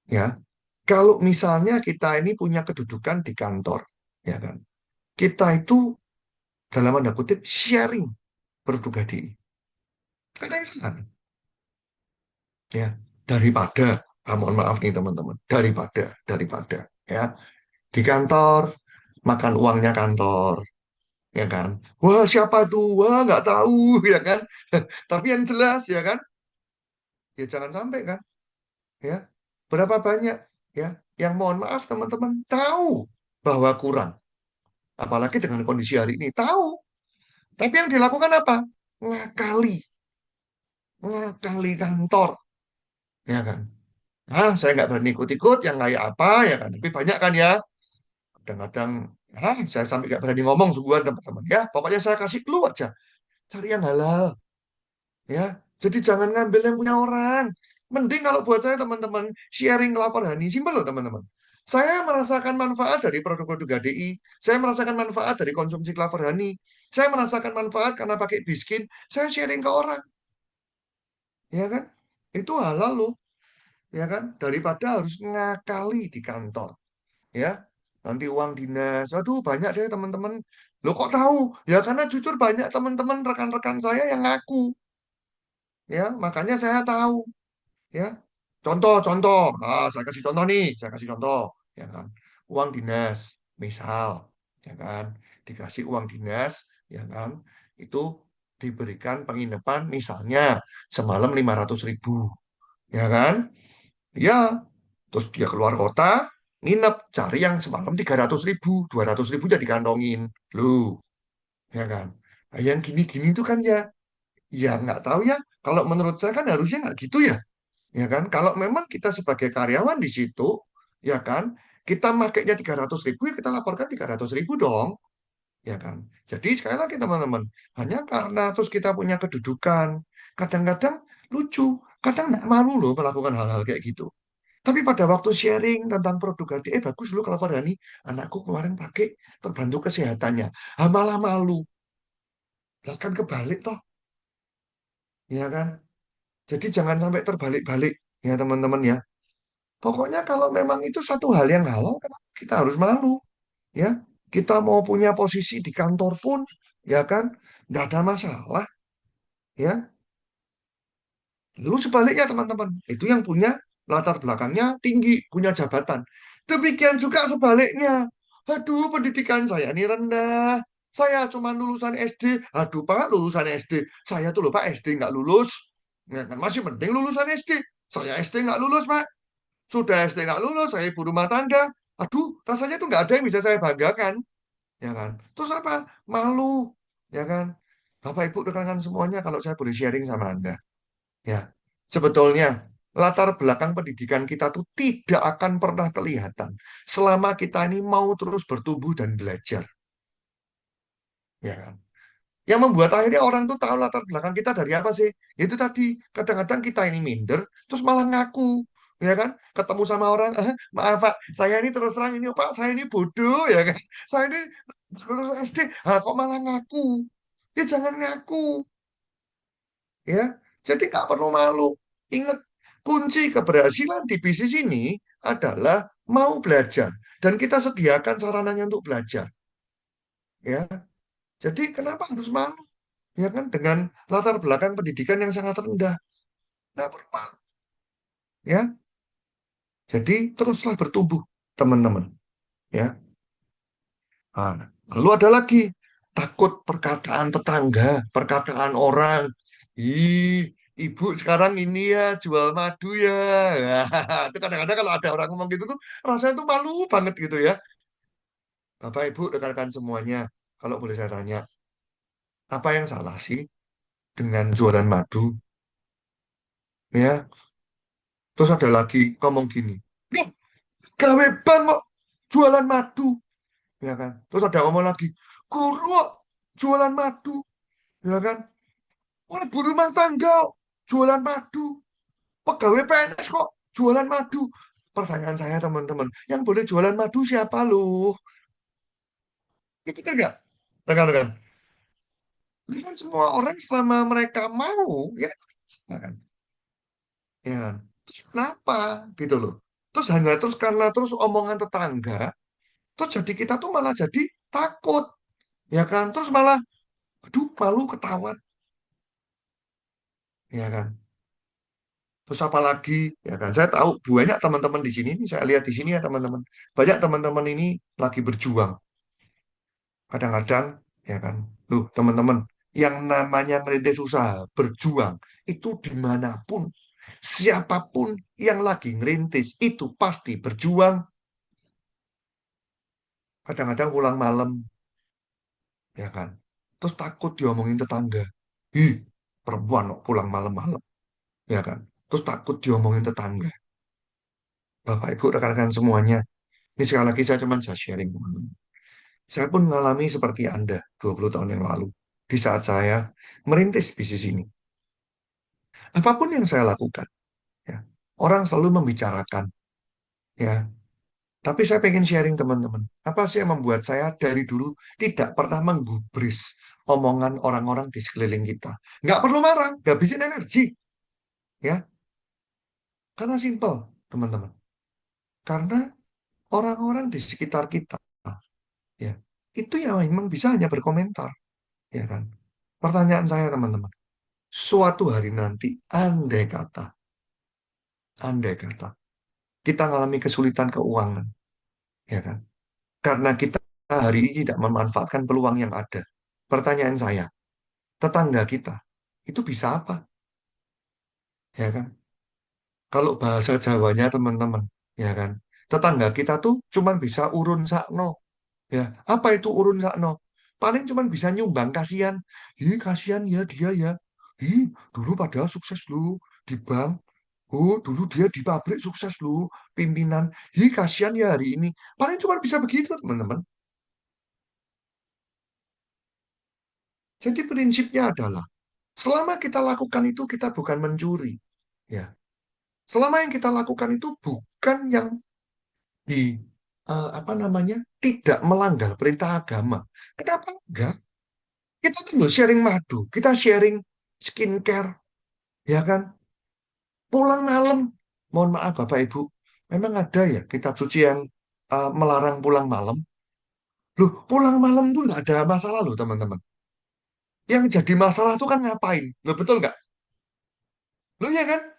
ya? Kalau misalnya kita ini punya kedudukan di kantor, ya kan? Kita itu dalam tanda kutip sharing produk HDI. Ada yang salah, kan? Ya. Daripada, mohon maaf nih teman-teman, daripada, ya, di kantor makan uangnya kantor, ya kan? Wah, siapa tuh? Wah, nggak tahu, ya kan? Tapi yang jelas, ya kan? Ya jangan sampai kan, ya. Berapa banyak, ya, yang mohon maaf teman-teman tahu bahwa kurang, apalagi dengan kondisi hari ini tahu, tapi yang dilakukan apa? Ngakali, ngakali kantor, ya kan? Saya nggak berani ikut-ikut yang kayak apa, ya kan? Tapi banyak kan ya, kadang-kadang, saya sampai nggak berani ngomong sungguhan teman-teman. Ya, pokoknya saya kasih clue aja, cari yang halal. Ya, jadi jangan ngambil yang punya orang. Mending kalau buat saya teman-teman sharing lapor Hani, simpel loh teman-teman. Saya merasakan manfaat dari produk-produk HDI. Saya merasakan manfaat dari konsumsi lapor Hani. Saya merasakan manfaat karena pakai biskin. Saya sharing ke orang, ya kan? Itu halal loh, ya kan? Daripada harus ngakali di kantor, ya. nanti uang dinas. Aduh, banyak deh teman-teman. Lo kok tahu? Ya karena jujur banyak teman-teman rekan-rekan saya yang ngaku, ya. Makanya saya tahu, ya. Contoh, saya kasih contoh nih, saya kasih contoh, ya kan. Uang dinas, misal, ya kan, dikasih uang dinas, ya kan, itu diberikan penginapan misalnya semalam 500.000, ya kan. Ya, terus dia keluar kota, nginep, cari yang semalam 300.000, 200.000 jadi kantongin. Loh, ya kan. Nah, yang gini-gini itu kan ya, ya nggak tahu ya. Kalau menurut saya kan harusnya nggak gitu ya. Ya kan, kalau memang kita sebagai karyawan di situ, ya kan, kita makainya 300.000, ya kita laporkan 300.000 dong. Ya kan. Jadi sekali lagi teman-teman, hanya karena terus kita punya kedudukan, kadang-kadang lucu, kadang nggak malu loh melakukan hal-hal kayak gitu. Tapi pada waktu sharing tentang produk HD, bagus loh kalau Fardani, anakku kemarin pakai terbantu kesehatannya. Malah malu. Lah kan kebalik toh, ya kan? Jadi jangan sampai terbalik-balik ya teman-teman ya. Pokoknya kalau memang itu satu hal yang halal, kenapa kita harus malu? Ya, kita mau punya posisi di kantor pun, ya kan, nggak ada masalah. Ya, lalu sebaliknya teman-teman, itu yang punya latar belakangnya tinggi, punya jabatan. Demikian juga sebaliknya. Aduh, pendidikan saya ini rendah. Saya cuma lulusan SD. Aduh, Pak, lulusan SD. Saya tuh loh, Pak, SD nggak lulus. Ya kan, masih mending lulusan SD. Saya SD nggak lulus, Pak. Sudah SD nggak lulus, saya ibu rumah tangga. Aduh, rasanya tuh nggak ada yang bisa saya banggakan. Ya kan? Terus apa? Malu. Ya kan? Bapak, Ibu, rekan-rekan semuanya, kalau saya boleh sharing sama Anda. Ya, sebetulnya latar belakang pendidikan kita tuh tidak akan pernah kelihatan selama kita ini mau terus bertumbuh dan belajar. Ya kan? Yang membuat akhirnya orang tuh tahu latar belakang kita dari apa sih? Itu tadi, kadang-kadang kita ini minder, terus malah ngaku. Ya kan? Ketemu sama orang, maaf Pak, saya ini terus terang ini Pak, saya ini bodoh, ya kan? Saya ini lulus SD, kok malah ngaku? Ya jangan ngaku, ya. Jadi nggak perlu malu. Ingat, kunci keberhasilan di bisnis ini adalah mau belajar dan kita sediakan sarananya untuk belajar, ya. Jadi kenapa harus malu? Ya kan, dengan latar belakang pendidikan yang sangat rendah, nggak perlu malu, ya. Jadi teruslah bertumbuh, teman-teman, ya. Nah, lalu ada lagi, takut perkataan tetangga, perkataan orang. Ih, ibu sekarang ini ya jual madu ya. Itu kadang-kadang kalau ada orang ngomong gitu tuh rasanya tuh malu banget gitu ya. Bapak Ibu rekan-rekan semuanya, kalau boleh saya tanya, apa yang salah sih dengan jualan madu? Ya, terus ada lagi ngomong gini, "Loh, gawe bank kok jualan madu." Ya kan? Terus ada ngomong lagi, "Guru kok jualan madu." Ya kan? Orang ibu rumah tangga kok jualan madu. Pegawai PNS kok jualan madu. Pertanyaan saya teman-teman, yang boleh jualan madu siapa loh? Itu kan enggak? Rekan-rekan. Ini kan semua orang selama mereka mau, ya kan? Ya kan? Terus kenapa? Gitu loh. Terus hanya terus karena terus omongan tetangga, terus jadi kita tuh malah jadi takut. Ya kan? Terus malah, aduh malu ketahuan. Ya kan? Terus apa lagi? Ya kan, saya tahu banyak teman-teman di sini, saya lihat di sini ya teman-teman. Banyak teman-teman ini lagi berjuang. Kadang-kadang, ya kan. Loh, teman-teman, yang namanya merintis usaha, berjuang, itu dimanapun, siapapun yang lagi ngerintis, itu pasti berjuang. Kadang-kadang pulang malam, ya kan. Terus takut diomongin tetangga. Ih, perempuan kok pulang malam-malam, ya kan. Terus takut diomongin tetangga. Bapak, Ibu, rekan-rekan semuanya. Ini sekali lagi saya cuma bisa sharing, teman-teman. Saya pun mengalami seperti Anda 20 tahun yang lalu. Di saat saya merintis bisnis ini. Apapun yang saya lakukan, ya, orang selalu membicarakan, ya. Tapi saya pengen sharing teman-teman. Apa sih yang membuat saya dari dulu tidak pernah menggubris omongan orang-orang di sekeliling kita? Nggak perlu marah, nggak habisin energi, ya. Karena simpel, teman-teman. Karena orang-orang di sekitar kita, ya, itu yang memang bisa hanya berkomentar, ya kan? Pertanyaan saya teman-teman, suatu hari nanti, andai kata, kita mengalami kesulitan keuangan, ya kan? Karena kita hari ini tidak memanfaatkan peluang yang ada. Pertanyaan saya, tetangga kita itu bisa apa, ya kan? Kalau bahasa Jawanya teman-teman, ya kan? Tetangga kita tuh cuman bisa urun sakno, ya. Apa itu urun sakno? Paling cuman bisa nyumbang kasihan. Ih, kasihan ya dia ya. Ih, dulu padahal sukses lu di bank. Oh, dulu dia di pabrik sukses lu, pimpinan. Ih, kasihan ya hari ini. Paling cuma bisa begitu, teman-teman. Jadi prinsipnya adalah selama kita lakukan itu kita bukan mencuri, ya. Selama yang kita lakukan itu bukan yang di apa namanya tidak melanggar perintah agama. Kenapa enggak? Kita tuh loh sharing madu, kita sharing skincare, ya kan? Pulang malam, mohon maaf Bapak Ibu, memang ada ya kitab suci yang melarang pulang malam. Loh, pulang malam tuh nggak ada masalah loh teman-teman. Yang jadi masalah tuh kan ngapain? Loh betul nggak? Loh ya kan?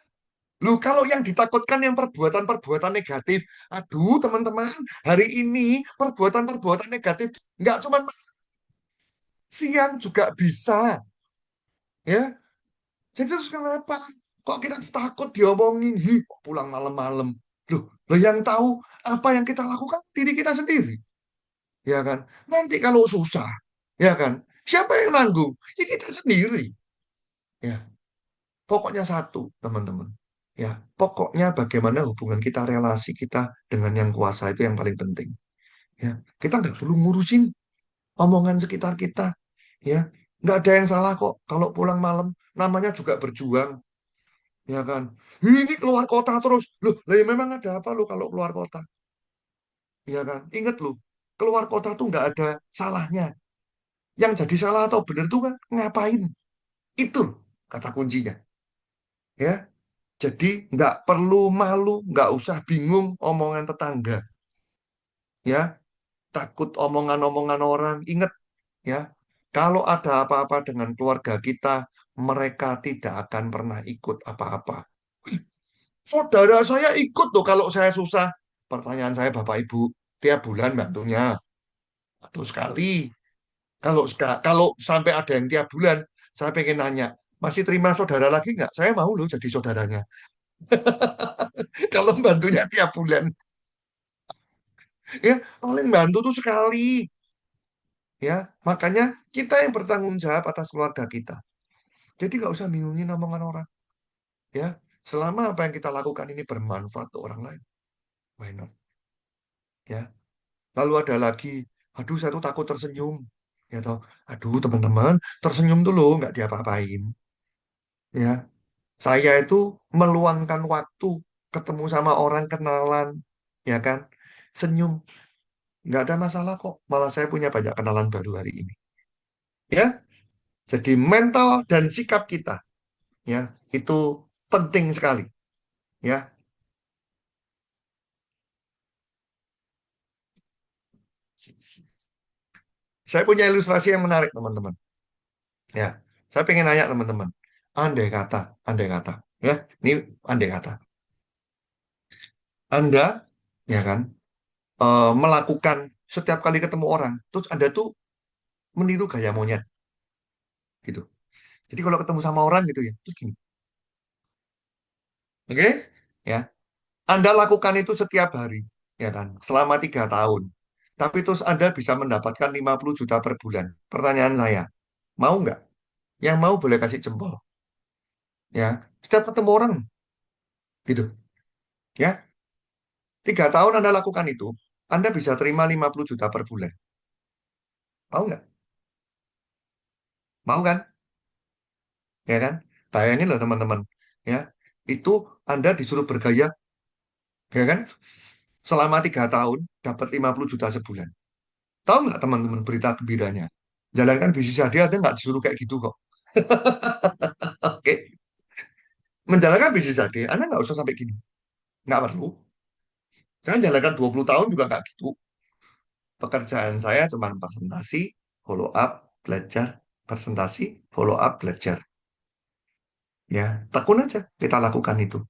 Loh, kalau yang ditakutkan yang perbuatan-perbuatan negatif, aduh teman-teman, hari ini perbuatan-perbuatan negatif nggak cuma siang juga bisa, ya. Jadi terus kenapa? Kok kita takut diomongin, kok pulang malam-malam? Loh, yang tahu apa yang kita lakukan diri kita sendiri, ya kan? Nanti kalau susah, ya kan? Siapa yang nanggung? Ya kita sendiri, ya. Pokoknya satu, teman-teman. Ya, pokoknya bagaimana hubungan kita, relasi kita dengan yang kuasa itu yang paling penting. Ya, kita nggak perlu ngurusin omongan sekitar kita. Ya, nggak ada yang salah kok kalau pulang malam. Namanya juga berjuang, ya kan? Ini keluar kota terus, loh, lah ya memang ada apa lo kalau keluar kota, ya kan? Ingat lo, keluar kota tuh nggak ada salahnya. Yang jadi salah atau benar tuh kan ngapain? Itu loh kata kuncinya, ya. Jadi nggak perlu malu, nggak usah bingung omongan tetangga, ya. Takut omongan-omongan orang. Ingat, ya. Kalau ada apa-apa dengan keluarga kita, mereka tidak akan pernah ikut apa-apa. Saudara saya ikut tuh kalau saya susah. Pertanyaan saya, Bapak Ibu, tiap bulan bantunya atau sekali. Kalau sampai ada yang tiap bulan, saya pengen nanya, masih terima saudara lagi nggak? Saya mau loh jadi saudaranya. Kalau bantunya tiap bulan, ya paling bantu tuh sekali, ya. Makanya kita yang bertanggung jawab atas keluarga kita. Jadi nggak usah bingungin omongan orang, ya. Selama apa yang kita lakukan ini bermanfaat untuk orang lain, why not? Ya. Lalu ada lagi, aduh saya tuh takut tersenyum, ya toh. Aduh teman-teman, tersenyum dulu nggak diapa-apain, ya. Saya itu meluangkan waktu ketemu sama orang kenalan, ya kan, senyum, nggak ada masalah kok. Malah saya punya banyak kenalan baru hari ini, ya. Jadi mental dan sikap kita, ya, itu penting sekali, ya. Saya punya ilustrasi yang menarik teman-teman, ya. Saya pengen nanya teman-teman, andai kata, ya, ini andai kata, Anda, ya kan, melakukan setiap kali ketemu orang, terus Anda tuh meniru gaya monyet, gitu. Jadi kalau ketemu sama orang gitu ya, terus gini, oke, ya, Anda lakukan itu setiap hari, ya kan, selama 3 tahun. Tapi terus Anda bisa mendapatkan 50 juta per bulan. Pertanyaan saya, mau nggak? Yang mau boleh kasih jempol, ya. Setiap ketemu orang, gitu, ya. 3 tahun Anda lakukan itu, Anda bisa terima 50 juta per bulan. Mau nggak? Mau kan? Ya kan? Bayangin loh teman-teman, ya. Itu Anda disuruh bergaya, ya kan? Selama 3 tahun dapat 50 juta sebulan. Tahu nggak teman-teman berita gembiranya? Jalankan bisnis Anda nggak disuruh kayak gitu kok. Oke, menjalankan bisnis Anda nggak usah sampai gini. Nggak perlu. Saya jalankan 20 tahun juga nggak gitu. Pekerjaan saya cuma presentasi, follow up, belajar, presentasi, follow up, belajar. Ya, tekun aja kita lakukan itu.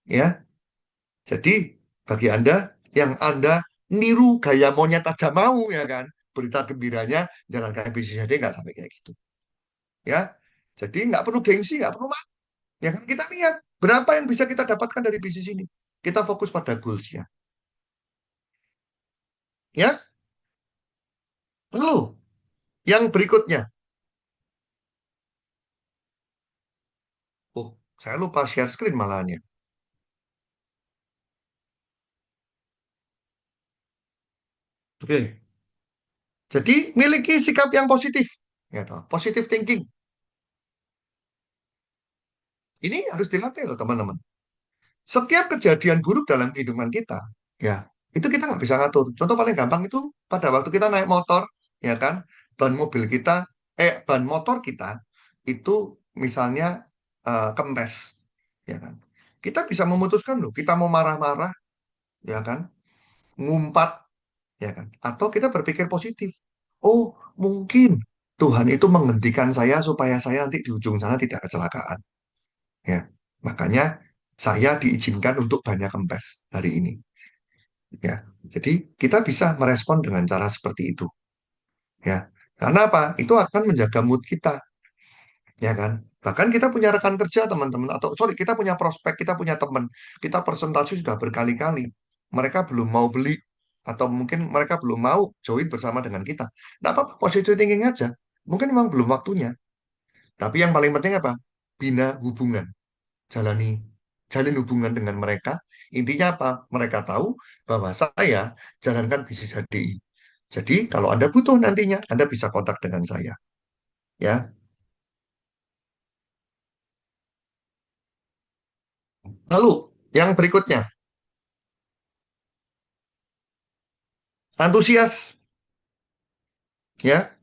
Ya, jadi bagi Anda yang Anda niru gaya monyet aja mau ya kan, berita gembiranya jalankan bisnis jadi nggak sampai kayak gitu. Ya, jadi nggak perlu gengsi, nggak perlu malu. Ya kan kita lihat berapa yang bisa kita dapatkan dari bisnis ini. Kita fokus pada goals-nya. Ya, lalu yang berikutnya. Oh, saya lupa share screen malahan ya. Oke. Jadi miliki sikap yang positif. Ya, toh. Positive thinking. Ini harus dilatih loh teman-teman. Setiap kejadian buruk dalam kehidupan kita, ya itu kita nggak bisa ngatur. Contoh paling gampang itu pada waktu kita naik motor, ya kan, ban mobil kita, ban motor kita itu misalnya kempes, ya kan. Kita bisa memutuskan loh, kita mau marah-marah, ya kan, ngumpat, ya kan, atau kita berpikir positif. Oh, mungkin Tuhan itu menghentikan saya supaya saya nanti di ujung sana tidak kecelakaan. Ya, makanya saya diizinkan untuk banyak kempes hari ini. Ya, jadi kita bisa merespon dengan cara seperti itu. Ya, karena apa? Itu akan menjaga mood kita, ya kan? Bahkan kita punya rekan kerja teman-teman, atau sorry kita punya prospek, kita punya teman, kita presentasi sudah berkali-kali, mereka belum mau beli atau mungkin mereka belum mau join bersama dengan kita. Nggak apa-apa, positive thinking aja. Mungkin memang belum waktunya. Tapi yang paling penting apa? Bina hubungan. jalani jalin hubungan dengan mereka. Intinya apa? Mereka tahu bahwa saya jalankan bisnis HDI. Jadi kalau Anda butuh nantinya, Anda bisa kontak dengan saya. Ya. Lalu yang berikutnya, antusias. Ya.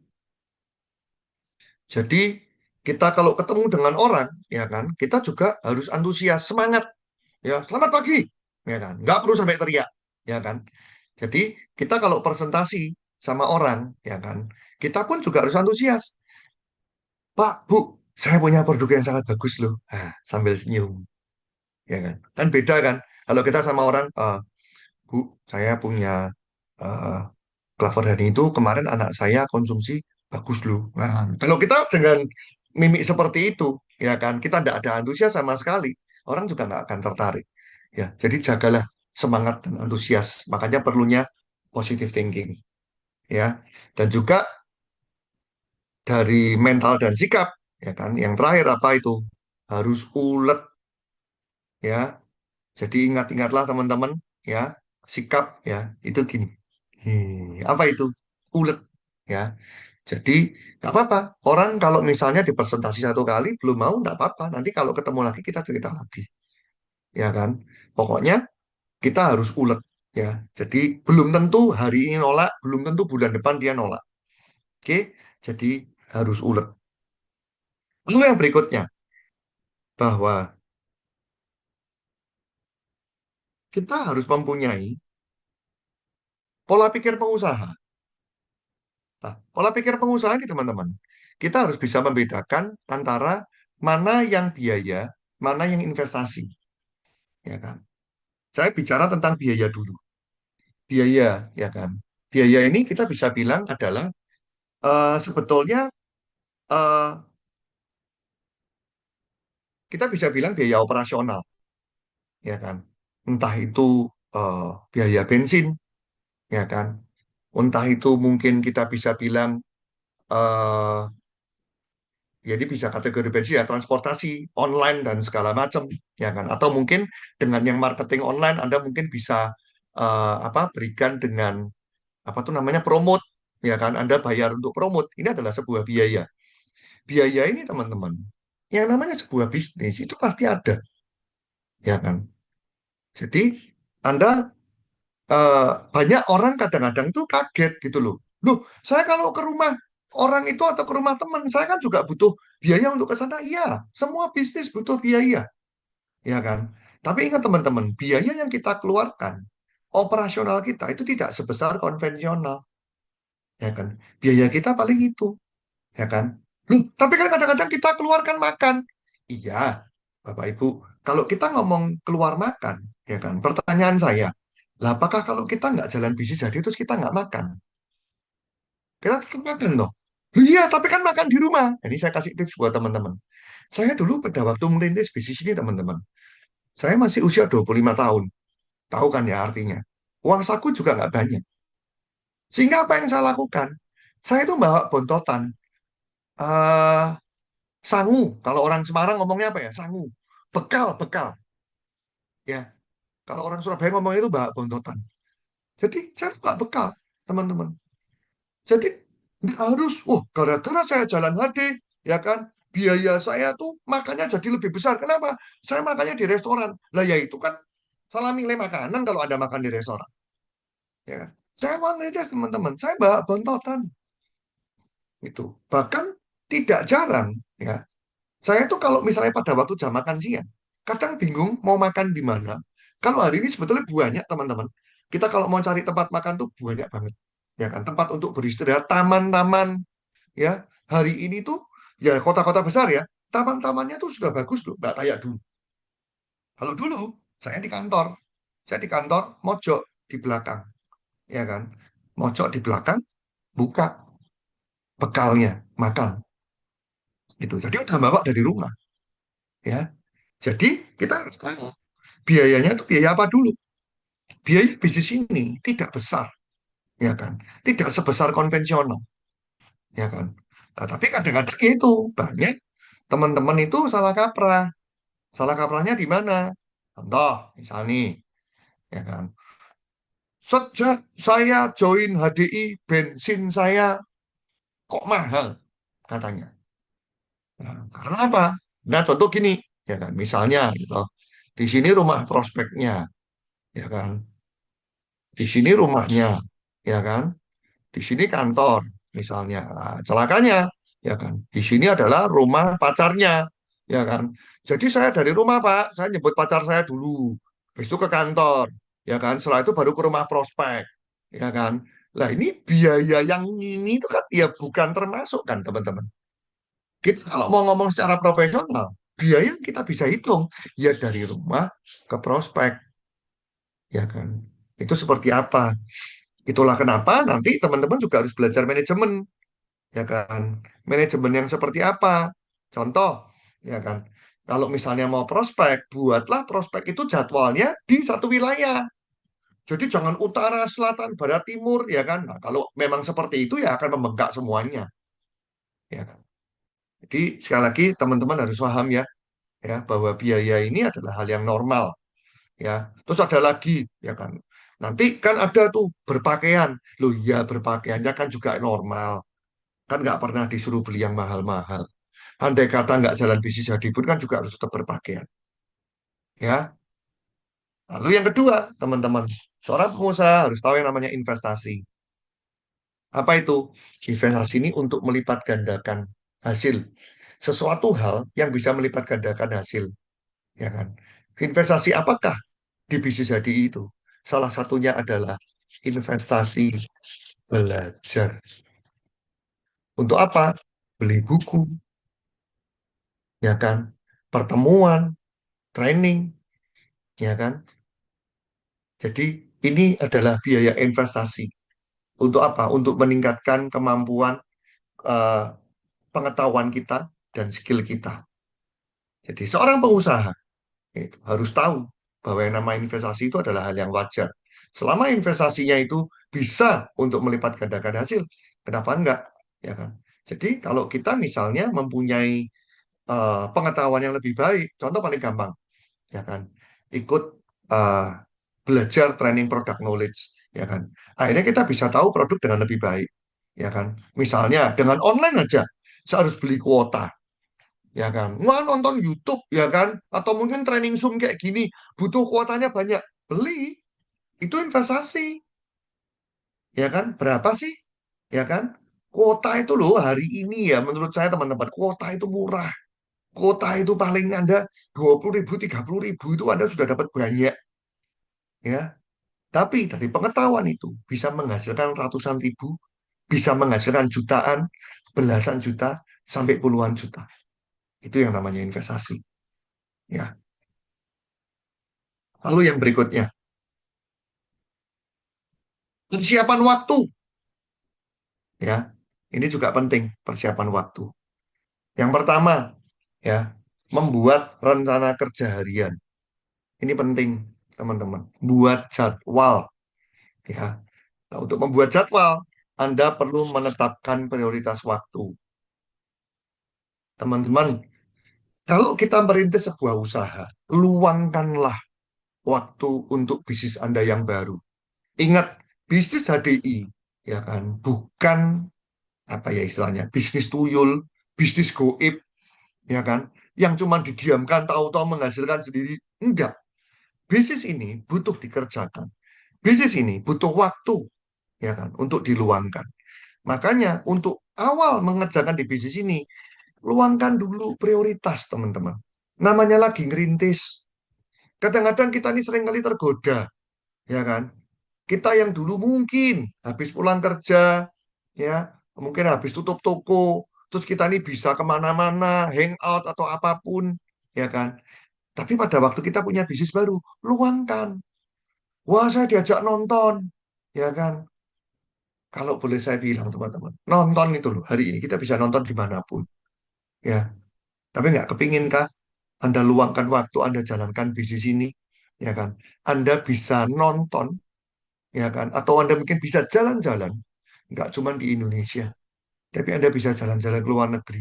Jadi kita kalau ketemu dengan orang, ya kan, kita juga harus antusias, semangat. Ya, selamat pagi. Ya kan, nggak perlu sampai teriak. Ya kan. Jadi kita kalau presentasi sama orang, ya kan, kita pun juga harus antusias. Pak, Bu, saya punya produk yang sangat bagus loh. Sambil senyum, ya kan? Kan beda kan? Kalau kita sama orang, Bu, saya punya eh Clover Honey itu kemarin anak saya konsumsi bagus loh. Nah, kalau kita dengan mimik seperti itu, ya kan? Kita tidak ada antusias sama sekali. Orang juga nggak akan tertarik. Ya, jadi jagalah semangat dan antusias. Makanya perlunya positive thinking, ya. Dan juga dari mental dan sikap, ya kan? Yang terakhir apa itu? Harus ulet, ya. Jadi ingat-ingatlah teman-teman, ya, sikap, ya, itu gini. Apa itu? Ulet, ya. Jadi nggak apa-apa. Orang kalau misalnya di presentasi satu kali belum mau, nggak apa-apa. Nanti kalau ketemu lagi kita cerita lagi, ya kan? Pokoknya kita harus ulet, ya. Jadi belum tentu hari ini nolak, belum tentu bulan depan dia nolak. Oke, jadi harus ulet. Lalu yang berikutnya bahwa kita harus mempunyai pola pikir pengusaha. Nah, pola pikir pengusaha ini teman-teman, kita harus bisa membedakan antara mana yang biaya, mana yang investasi, ya kan? Saya bicara tentang biaya dulu. Biaya, ya kan? Biaya ini kita bisa bilang adalah sebetulnya eh, kita bisa bilang biaya operasional, ya kan? Entah itu eh, biaya bensin, ya kan? Entah itu mungkin kita bisa bilang eh, jadi bisa kategori bensin ya transportasi online dan segala macam, ya kan? Atau mungkin dengan yang marketing online Anda mungkin bisa apa berikan dengan apa tuh namanya promote, ya kan? Anda bayar untuk promote. Ini adalah sebuah biaya. Biaya ini teman-teman, yang namanya sebuah bisnis itu pasti ada, ya kan? Jadi Anda banyak orang kadang-kadang tuh kaget gitu loh. Loh, saya kalau ke rumah orang itu atau ke rumah teman, saya kan juga butuh biaya untuk ke sana. Iya, semua bisnis butuh biaya, ya kan? Tapi ingat teman-teman, biaya yang kita keluarkan operasional kita itu tidak sebesar konvensional, ya kan? Biaya kita paling itu, ya kan? Tapi kan kadang-kadang kita keluarkan makan. Iya, Bapak Ibu, kalau kita ngomong keluar makan, ya kan? Pertanyaan saya, lah apakah kalau kita nggak jalan bisnis jadi terus kita nggak makan? Kita tetap makan loh. Iya, tapi kan makan di rumah. Ini saya kasih tips buat teman-teman. Saya dulu pada waktu merintis bisnis ini, teman-teman. Saya masih usia 25 tahun. Tahu kan ya artinya. Uang saku juga nggak banyak. Sehingga apa yang saya lakukan? Saya itu bawa bontotan. eh sangu. Kalau orang Semarang ngomongnya apa ya? Sangu. Bekal, bekal. Ya, kalau orang Surabaya ngomongnya itu bawa bontotan. Jadi saya tuh bawa bekal, teman-teman. Jadi nggak harus, gara-gara saya jalan HD, ya kan, biaya saya tuh makannya jadi lebih besar. Kenapa? Saya makannya di restoran. Lah ya itu kan salah milih makanan kalau ada makan di restoran. Ya kan? Saya mau ngeliat teman-teman, saya bawa bontotan. Itu. Bahkan tidak jarang, ya. Saya tuh kalau misalnya pada waktu jam makan siang, kadang bingung mau makan di mana. Kalau hari ini sebetulnya banyak, teman-teman. Kita kalau mau cari tempat makan tuh banyak banget. Ya kan, tempat untuk beristirahat, taman-taman, ya. Hari ini tuh ya kota-kota besar ya, taman-tamannya tuh sudah bagus loh, nggak kayak dulu. Kalau dulu saya di kantor mojok di belakang, ya kan, mojok di belakang, buka bekalnya makan, gitu. Jadi udah bawa dari rumah, ya. Jadi kita harus tahu biayanya itu biaya apa dulu. Biaya bisnis ini tidak besar, ya kan, tidak sebesar konvensional, ya kan. Nah, tapi kadang-kadang itu banyak teman-teman itu salah kaprah. Salah kaprahnya di mana? Contoh, misal nih, ya kan. Sejak saya join HDI, bensin saya kok mahal, katanya. Nah, karena apa? Nah, contoh gini, ya kan. Misalnya, gitu. Di sini rumah prospeknya, ya kan. Di sini rumahnya, ya kan. Di sini kantor, misalnya. Nah, celakanya, ya kan. Di sini adalah rumah pacarnya, ya kan. Jadi saya dari rumah, Pak, saya nyebut pacar saya dulu. Habis itu ke kantor, ya kan. Setelah itu baru ke rumah prospek, ya kan. Lah ini biaya yang ini itu kan ya bukan termasuk kan, teman-teman. Kita kalau mau ngomong secara profesional, biaya yang kita bisa hitung ya dari rumah ke prospek, ya kan. Itu seperti apa? Itulah kenapa nanti teman-teman juga harus belajar manajemen, ya kan. Manajemen yang seperti apa? Contoh, ya kan. Kalau misalnya mau prospek, buatlah prospek itu jadwalnya di satu wilayah. Jadi jangan utara, selatan, barat, timur, ya kan. Nah, kalau memang seperti itu ya akan membengkak semuanya, ya kan. Jadi sekali lagi teman-teman harus paham ya bahwa biaya ini adalah hal yang normal, ya. Terus ada lagi, ya kan. Nanti kan ada tuh berpakaian. Loh ya berpakaiannya kan juga normal. Kan nggak pernah disuruh beli yang mahal-mahal. Andai kata nggak jalan bisnis jadi pun kan juga harus tetap berpakaian. Ya. Lalu yang kedua, teman-teman, seorang pengusaha harus tahu yang namanya investasi. Apa itu? Investasi ini untuk melipat gandakan hasil. Sesuatu hal yang bisa melipat gandakan hasil. Ya kan? Investasi apakah di bisnis jadi itu? Salah satunya adalah investasi belajar. Untuk apa? Beli buku, ya kan? Pertemuan, training, ya kan? Jadi ini adalah biaya investasi. Untuk apa? Untuk meningkatkan kemampuan eh, pengetahuan kita dan skill kita. Jadi seorang pengusaha itu harus tahu bahwa yang nama investasi itu adalah hal yang wajar. Selama investasinya itu bisa untuk melipat gandakan hasil, kenapa enggak? Ya kan? Jadi kalau kita misalnya mempunyai pengetahuan yang lebih baik, contoh paling gampang, ya kan, ikut eh, belajar training product knowledge, ya kan. Akhirnya kita bisa tahu produk dengan lebih baik, ya kan. Misalnya dengan online aja, saya harus beli kuota, ya kan. Nggak nonton YouTube, ya kan. Atau mungkin training Zoom kayak gini, butuh kuotanya banyak, beli, itu investasi, ya kan. Berapa sih, ya kan? Kuota itu loh hari ini ya, menurut saya teman-teman, kuota itu murah. Kuota itu paling Anda 20.000, 30.000 itu Anda sudah dapat banyak, ya. Tapi dari pengetahuan itu bisa menghasilkan ratusan ribu, bisa menghasilkan jutaan, belasan juta, sampai puluhan juta. Itu yang namanya investasi. Ya. Lalu yang berikutnya, persiapan waktu. Ya, ini juga penting, persiapan waktu. Yang pertama, ya, membuat rencana kerja harian. Ini penting, teman-teman. Buat jadwal, ya. Nah, untuk membuat jadwal, Anda perlu menetapkan prioritas waktu. Teman-teman, kalau kita merintis sebuah usaha, luangkanlah waktu untuk bisnis Anda yang baru. Ingat, bisnis HDI, ya kan, bukan apa ya istilahnya, bisnis tuyul, bisnis goib, ya kan, yang cuma didiamkan tahu-tahu menghasilkan sendiri. Enggak, bisnis ini butuh dikerjakan. Bisnis ini butuh waktu, ya kan, untuk diluangkan. Makanya untuk awal mengerjakan di bisnis ini, luangkan dulu prioritas, teman-teman. Namanya lagi ngerintis. Kadang-kadang kita ini sering kali tergoda, ya kan? Kita yang dulu mungkin habis pulang kerja, ya, mungkin habis tutup toko, terus kita ini bisa kemana-mana, hangout atau apapun, ya kan? Tapi pada waktu kita punya bisnis baru, luangkan. Wah, saya diajak nonton, ya kan? Kalau boleh saya bilang, teman-teman, nonton itu loh, hari ini kita bisa nonton dimanapun, ya. Tapi nggak kepingin kah Anda luangkan waktu, Anda jalankan bisnis ini, ya kan? Anda bisa nonton, ya kan? Atau Anda mungkin bisa jalan-jalan, nggak cuma di Indonesia, tapi Anda bisa jalan-jalan ke luar negeri.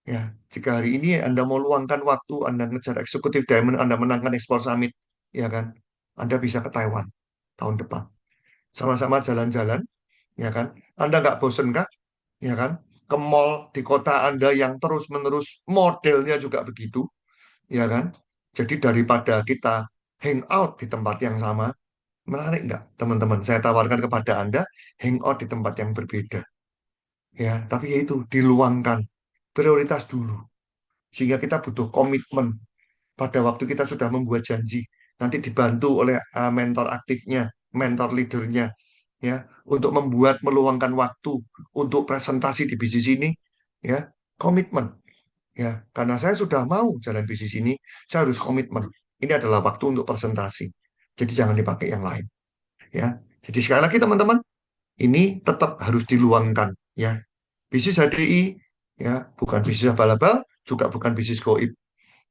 Ya, jika hari ini Anda mau luangkan waktu, Anda ngejar eksekutif diamond, Anda menangkan ekspor summit, ya kan? Anda bisa ke Taiwan tahun depan. Sama-sama jalan-jalan, ya kan? Anda nggak bosen kah? Ya kan? Ke mall di kota Anda yang terus-menerus modelnya juga begitu, ya kan? Jadi daripada kita hangout di tempat yang sama, menarik nggak, teman-teman? Saya tawarkan kepada Anda hangout di tempat yang berbeda, ya. Tapi ya itu diluangkan prioritas dulu, sehingga kita butuh komitmen pada waktu kita sudah membuat janji, nanti dibantu oleh mentor aktifnya, mentor leadernya, ya, untuk membuat meluangkan waktu untuk presentasi di bisnis ini, ya, komitmen. Ya, karena saya sudah mau jalan bisnis ini, saya harus komitmen. Ini adalah waktu untuk presentasi. Jadi jangan dipakai yang lain, ya. Jadi sekali lagi teman-teman, ini tetap harus diluangkan, ya. Bisnis HDI, ya, bukan bisnis abal-abal, juga bukan bisnis goib,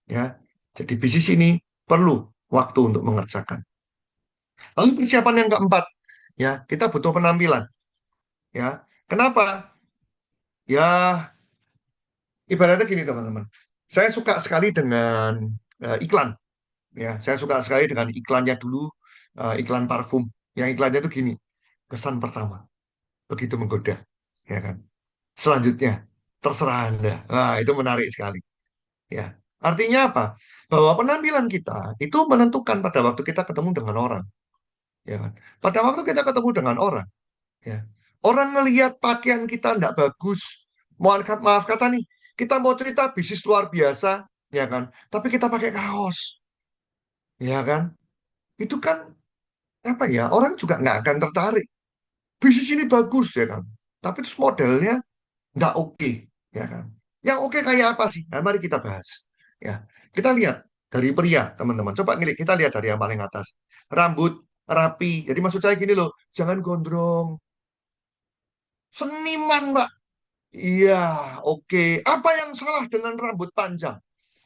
ya. Jadi bisnis ini perlu waktu untuk mengerjakan. Lalu persiapan yang keempat, ya, kita butuh penampilan, ya. Kenapa? Ya, ibaratnya gini teman-teman. Saya suka sekali dengan iklan. Ya, saya suka sekali dengan iklannya dulu, iklan parfum. Yang iklannya itu gini, kesan pertama, begitu menggoda, ya kan. Selanjutnya, terserah Anda. Nah, itu menarik sekali. Ya, artinya apa? Bahwa penampilan kita itu menentukan pada waktu kita ketemu dengan orang, ya kan. Pada waktu kita ketemu dengan orang, ya, orang ngelihat pakaian kita tidak bagus. Maaf kata nih, kita mau cerita bisnis luar biasa, ya kan. Tapi kita pakai kaos, ya kan. Itu kan apa ya, orang juga nggak akan tertarik. Bisnis ini bagus, ya kan, tapi terus modelnya nggak oke, ya kan. Yang oke kayak apa sih? Nah, mari kita bahas, ya. Kita lihat dari pria, teman-teman, coba kita lihat dari yang paling atas, rambut rapi. Jadi maksud saya gini loh, jangan gondrong, seniman mbak. Iya, oke. Apa yang salah dengan rambut panjang,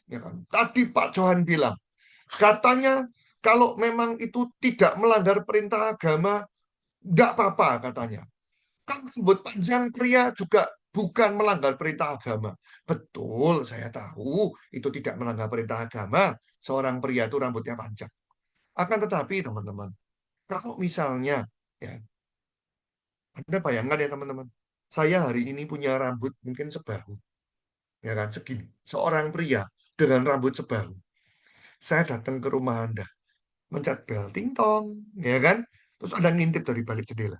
ya kan? Tadi Pak Johan bilang, katanya kalau memang itu tidak melanggar perintah agama, nggak apa-apa katanya. Kan rambut panjang pria juga bukan melanggar perintah agama. Betul, saya tahu itu tidak melanggar perintah agama. Seorang pria itu rambutnya panjang. Akan tetapi, teman-teman, kalau misalnya, ya, Anda bayangkan ya, teman-teman, saya hari ini punya rambut mungkin sebahu, ya kan, segini. Seorang pria dengan rambut sebahu. Saya datang ke rumah Anda, mencet bel, ting tong, ya kan? Terus Anda ngintip dari balik jendela.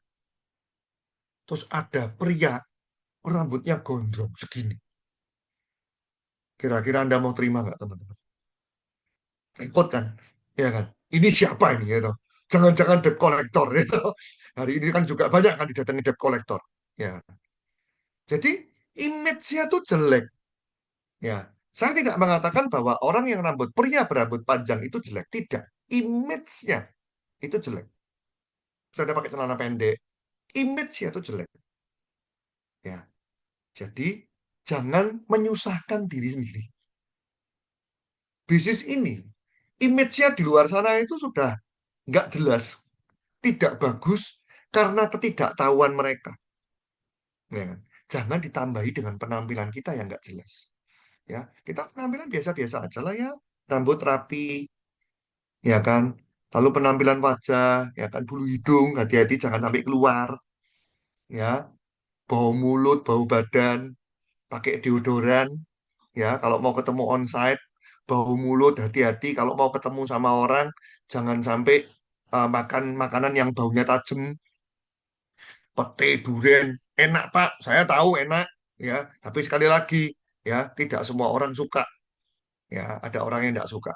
Terus ada pria rambutnya gondrong segini. Kira-kira Anda mau terima nggak, teman-teman? Repot kan? Ya kan? Ini siapa ini gitu. Jangan-jangan debt collector gitu. Hari ini kan juga banyak kan didatangi debt collector. Ya, jadi image-nya tuh jelek. Ya, saya tidak mengatakan bahwa orang yang pria berambut panjang itu jelek, tidak. Image-nya itu jelek. Saya pakai celana pendek, image-nya itu jelek. Ya, jadi jangan menyusahkan diri sendiri. Bisnis ini, image-nya di luar sana itu sudah nggak jelas, tidak bagus karena ketidaktahuan mereka. Ya kan? Jangan ditambahi dengan penampilan kita yang nggak jelas. Ya, kita penampilan biasa-biasa aja lah ya. Rambut rapi, ya kan? Lalu penampilan wajah, ya kan? Bulu hidung, hati-hati jangan sampai keluar. Ya, bau mulut, bau badan, pakai deodoran. Ya, kalau mau ketemu onsite, bau mulut, hati-hati. Kalau mau ketemu sama orang, jangan sampai makan makanan yang baunya tajam, pete, durian. Enak, Pak. Saya tahu enak. Ya, tapi sekali lagi, ya, tidak semua orang suka. Ya, ada orang yang tidak suka.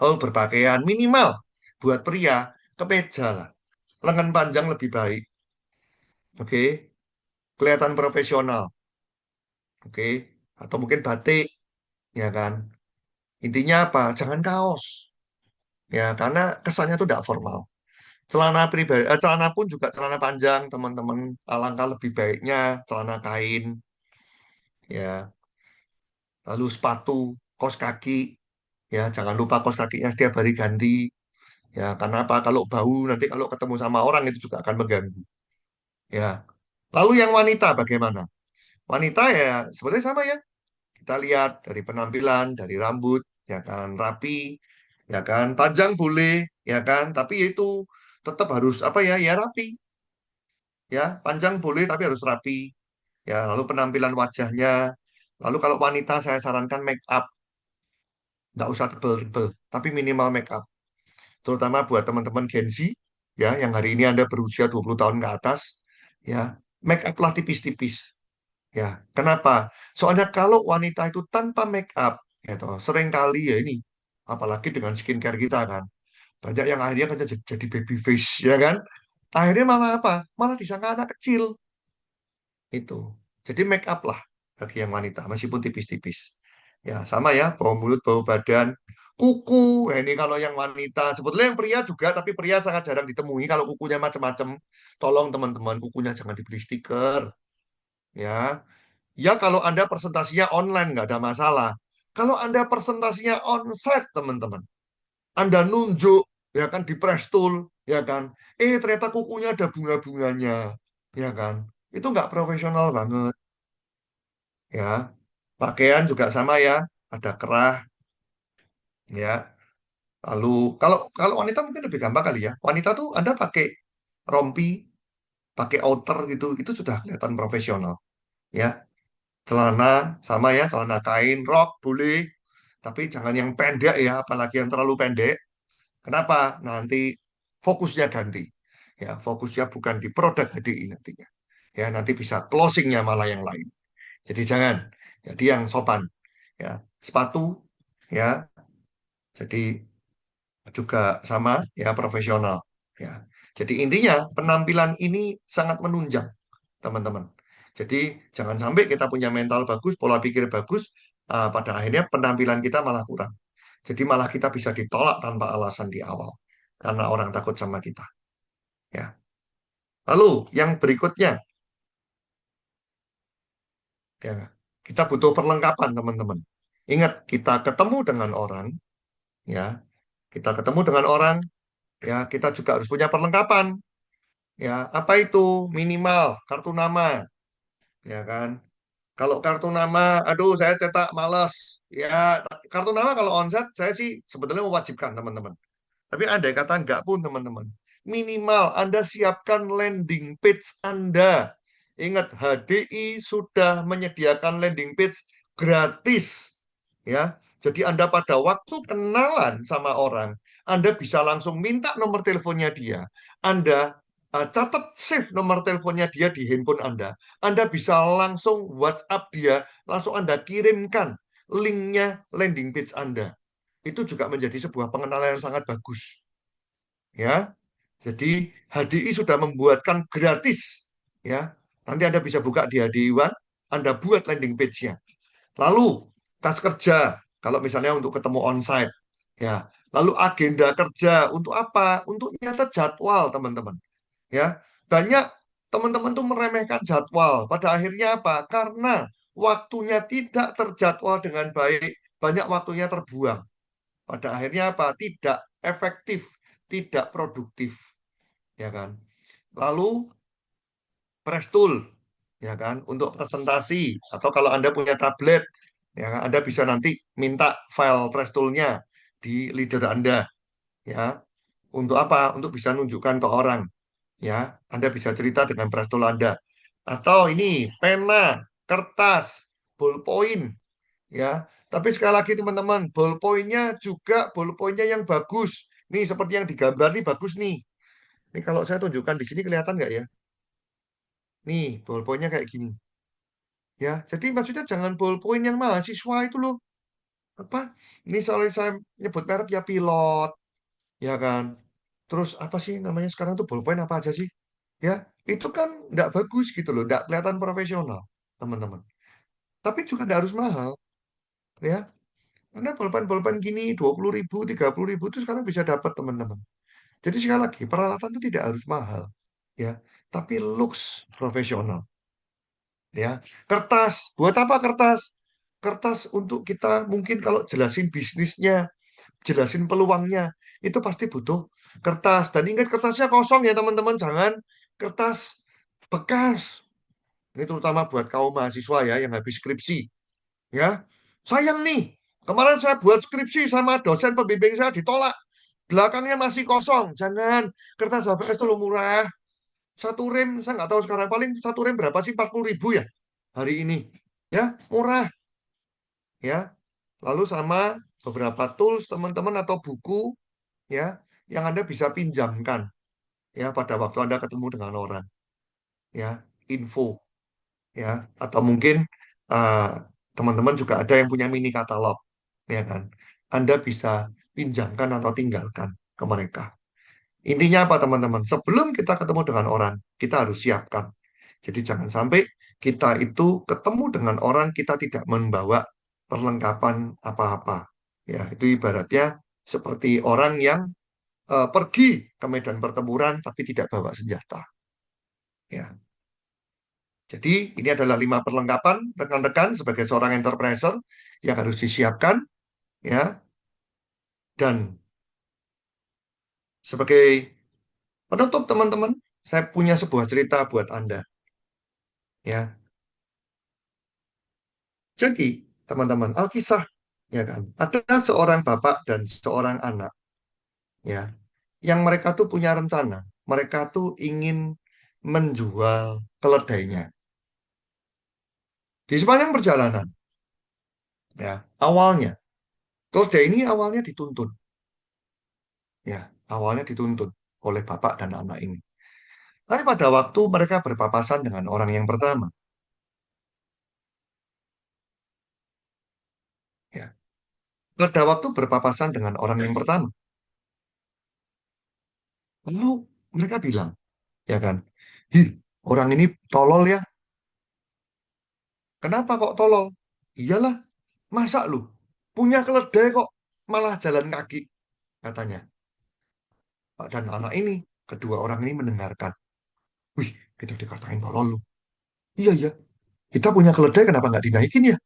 Oh, berpakaian minimal buat pria, kemeja lah. Lengan panjang lebih baik. Oke, kelihatan profesional. Oke, atau mungkin batik, ya kan? Intinya apa? Jangan kaos. Ya, karena kesannya itu tidak formal. Celana pribadi, celana pun juga celana panjang, teman-teman. Alangkah lebih baiknya celana kain, ya. Lalu sepatu, kaos kaki, ya. Jangan lupa kaos kakinya setiap hari ganti, ya. Karena apa? Kalau bau nanti kalau ketemu sama orang itu juga akan mengganggu, ya. Lalu yang wanita bagaimana? Wanita ya sebenarnya sama ya. Kita lihat dari penampilan, dari rambut, ya kan, rapi, ya kan, panjang boleh, ya kan, tapi itu tetap harus apa ya, ya rapi, ya, panjang boleh tapi harus rapi, ya, lalu penampilan wajahnya, lalu kalau wanita saya sarankan make up, nggak usah tebel-tebel, tapi minimal make up, terutama buat teman-teman Gen Z, ya, yang hari ini Anda berusia 20 tahun ke atas, ya, make up lah tipis-tipis, ya. Kenapa? Soalnya kalau wanita itu tanpa make up, ya toh, sering kali ya ini, apalagi dengan skincare kita kan, banyak yang akhirnya kan jadi baby face, ya kan? Akhirnya malah apa? Malah disangka anak kecil itu. Jadi make up lah bagi yang wanita, meskipun tipis-tipis. Ya sama ya, bau mulut, bau badan, kuku. Ya, ini kalau yang wanita, sebetulnya yang pria juga, tapi pria sangat jarang ditemui. Kalau kukunya macam-macam, tolong teman-teman kukunya jangan dibeli stiker. Ya, ya kalau Anda presentasinya online nggak ada masalah. Kalau Anda presentasinya onsite, teman-teman, Anda nunjuk, ya kan, di press tool, ya kan, ternyata kukunya ada bunga-bunganya, ya kan, itu nggak profesional banget, ya. Pakaian juga sama ya, ada kerah, ya. Lalu kalau kalau wanita mungkin lebih gampang kali ya. Wanita tuh Anda pakai rompi, pakai outer gitu, itu sudah kelihatan profesional, ya. Celana sama ya, celana kain, rok boleh, tapi jangan yang pendek ya, apalagi yang terlalu pendek. Kenapa? Nanti fokusnya ganti. Ya, fokusnya bukan di produk HDI nantinya. Ya, nanti bisa closingnya malah yang lain. Jadi jangan. Jadi yang sopan. Ya, sepatu. Ya, jadi juga sama. Ya, profesional. Ya, jadi intinya penampilan ini sangat menunjang, teman-teman. Jadi jangan sampai kita punya mental bagus, pola pikir bagus, pada akhirnya penampilan kita malah kurang. Jadi malah kita bisa ditolak tanpa alasan di awal karena orang takut sama kita. Ya. Lalu yang berikutnya, ya, kita butuh perlengkapan teman-teman. Ingat, kita ketemu dengan orang, ya, kita ketemu dengan orang, ya, kita juga harus punya perlengkapan. Ya, apa itu? Minimal kartu nama, ya kan? Kalau kartu nama, aduh saya cetak males. Ya, kartu nama kalau onset saya sih sebetulnya mewajibkan teman-teman. Tapi andai kata enggak pun teman-teman. Minimal Anda siapkan landing page Anda. Ingat HDI sudah menyediakan landing page gratis. Ya. Jadi Anda pada waktu kenalan sama orang, Anda bisa langsung minta nomor teleponnya dia. Anda catat save nomor teleponnya dia di handphone Anda. Anda bisa langsung WhatsApp dia, langsung Anda kirimkan linknya landing page Anda. Itu juga menjadi sebuah pengenalan yang sangat bagus. ya. Jadi HDI sudah membuatkan gratis, ya. Nanti Anda bisa buka di HDI One, Anda buat landing page-nya. Lalu tas kerja, kalau misalnya untuk ketemu onsite, ya. Lalu agenda kerja untuk apa? Untuk nyatet jadwal, teman-teman. Ya, banyak teman-teman tuh meremehkan jadwal. Pada akhirnya apa? Karena waktunya tidak terjadwal dengan baik, banyak waktunya terbuang. Pada akhirnya apa? Tidak efektif, tidak produktif, ya kan? Lalu press tool, ya kan, untuk presentasi atau kalau Anda punya tablet, ya kan, Anda bisa nanti minta file press toolnya di leader Anda, ya. Untuk apa? Untuk bisa nunjukkan ke orang, ya. Anda bisa cerita dengan press tool Anda. Atau ini pena, kertas, ballpoint, ya. Tapi sekali lagi teman-teman, ballpointnya juga ballpointnya yang bagus. Nih seperti yang digambar nih bagus nih. Ini kalau saya tunjukkan di sini kelihatan nggak ya? Nih ballpointnya kayak gini. Ya, jadi maksudnya jangan ballpoint yang mahasiswa itu loh. Apa? Ini soalnya saya nyebut merek ya pilot, ya kan. Terus apa sih namanya sekarang tuh ballpoint apa aja sih? Ya, itu kan nggak bagus gitu loh, nggak kelihatan profesional, teman-teman. Tapi juga nggak harus mahal, ya. Karena pulpen-pulpen gini 20.000, 30.000 itu sekarang bisa dapat, teman-teman. Jadi sekali lagi, peralatan itu tidak harus mahal, ya. Tapi looks profesional, ya. Kertas, buat apa kertas? Kertas untuk kita mungkin kalau jelasin bisnisnya, jelasin peluangnya, itu pasti butuh kertas. Dan ingat kertasnya kosong ya, teman-teman. Jangan kertas bekas. Ini terutama buat kaum mahasiswa ya yang habis skripsi. Ya, sayang nih. Kemarin saya buat skripsi sama dosen pembimbing saya ditolak. Belakangnya masih kosong. Jangan. Kertas HVS itu lo murah. Satu rem, saya nggak tahu sekarang. Paling satu rem berapa sih? 40.000 ya hari ini. Ya, murah. Ya. Lalu sama beberapa tools teman-teman atau buku ya yang Anda bisa pinjamkan ya pada waktu Anda ketemu dengan orang. Ya, info ya atau mungkin eh, teman-teman juga ada yang punya mini katalog ya kan Anda bisa pinjamkan atau tinggalkan ke mereka. Intinya apa teman-teman, sebelum kita ketemu dengan orang kita harus siapkan, jadi jangan sampai kita itu ketemu dengan orang kita tidak membawa perlengkapan apa-apa, ya itu ibaratnya seperti orang yang pergi ke medan pertempuran tapi tidak bawa senjata, ya. Jadi ini adalah 5 perlengkapan rekan-rekan sebagai seorang enterpriser yang harus disiapkan, ya. Dan sebagai penutup teman-teman, saya punya sebuah cerita buat Anda, ya. Jadi teman-teman, Alkisah, ya kan, ada seorang bapak dan seorang anak, ya, yang mereka tuh punya rencana, mereka tuh ingin menjual keledainya di sepanjang perjalanan, ya. Awalnya keledai ini awalnya dituntun, ya, awalnya dituntun oleh bapak dan anak ini. Tapi pada waktu mereka berpapasan dengan orang yang pertama, ya, pada waktu berpapasan dengan orang yang pertama, lalu mereka bilang, ya kan, "Hi, orang ini tolol ya. Kenapa kok tolol? Iyalah, masa lu punya keledai kok malah jalan kaki," katanya. Dan anak ini, kedua orang ini mendengarkan. Wih, kita dikatain tolol lu. Iya, iya. Kita punya keledai kenapa nggak dinaikin ya?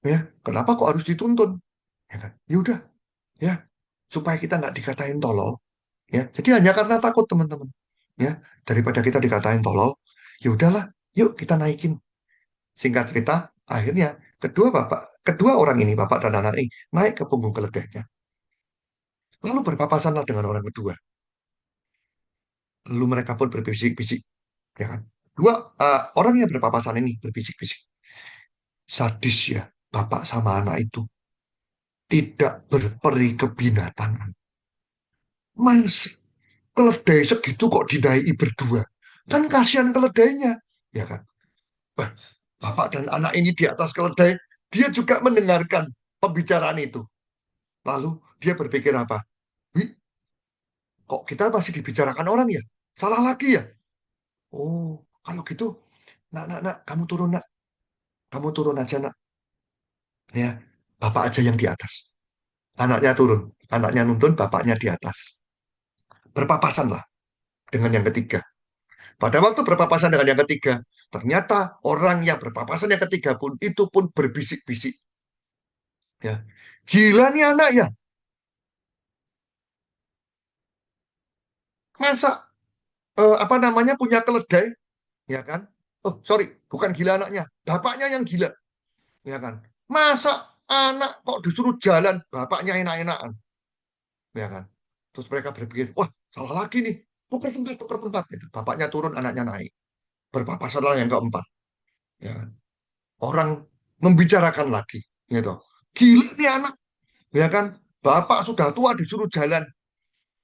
Ya, kenapa kok harus dituntun? Ya kan? Ya udah, ya, supaya kita nggak dikatain tolol. Ya, jadi hanya karena takut teman-teman. Ya, daripada kita dikatain tolol, ya udahlah, yuk kita naikin. Singkat cerita, akhirnya kedua orang ini, bapak dan anak ini, naik ke punggung keledainya. Lalu berpapasanlah dengan orang kedua. Lalu mereka pun berbisik-bisik, ya kan? Orang yang berpapasan ini berbisik-bisik. Sadis ya, bapak sama anak itu tidak berperi kebinatangan. Mas, keledai segitu kok dinaiki berdua. Kan kasihan keledainya, ya kan? Bah, bapak dan anak ini di atas keledai, dia juga mendengarkan pembicaraan itu. Lalu dia berpikir apa? Wih, kok kita masih dibicarakan orang ya? Salah lagi ya? Oh, kalau gitu, nak, kamu turun, nak. Kamu turun aja, nak. Ya, bapak aja yang di atas. Anaknya turun. Anaknya nuntun, bapaknya di atas. Berpapasan lah dengan yang ketiga. Pada waktu berpapasan dengan yang ketiga, ternyata orang yang berpapasan yang ketiga pun itu pun berbisik-bisik. Ya, gila nih anak ya. Masa apa namanya punya keledai, ya kan? Oh, sorry, bukan gila anaknya, bapaknya yang gila, ya kan? Masa anak kok disuruh jalan, bapaknya enak-enakan, ya kan? Terus mereka berpikir, wah, salah lagi nih. Tukar tempat. Gitu. Bapaknya turun, anaknya naik. Berpapasan lah yang keempat. Ya kan? Orang membicarakan lagi. Gitu. Gila nih anak. Ya kan? Bapak sudah tua disuruh jalan.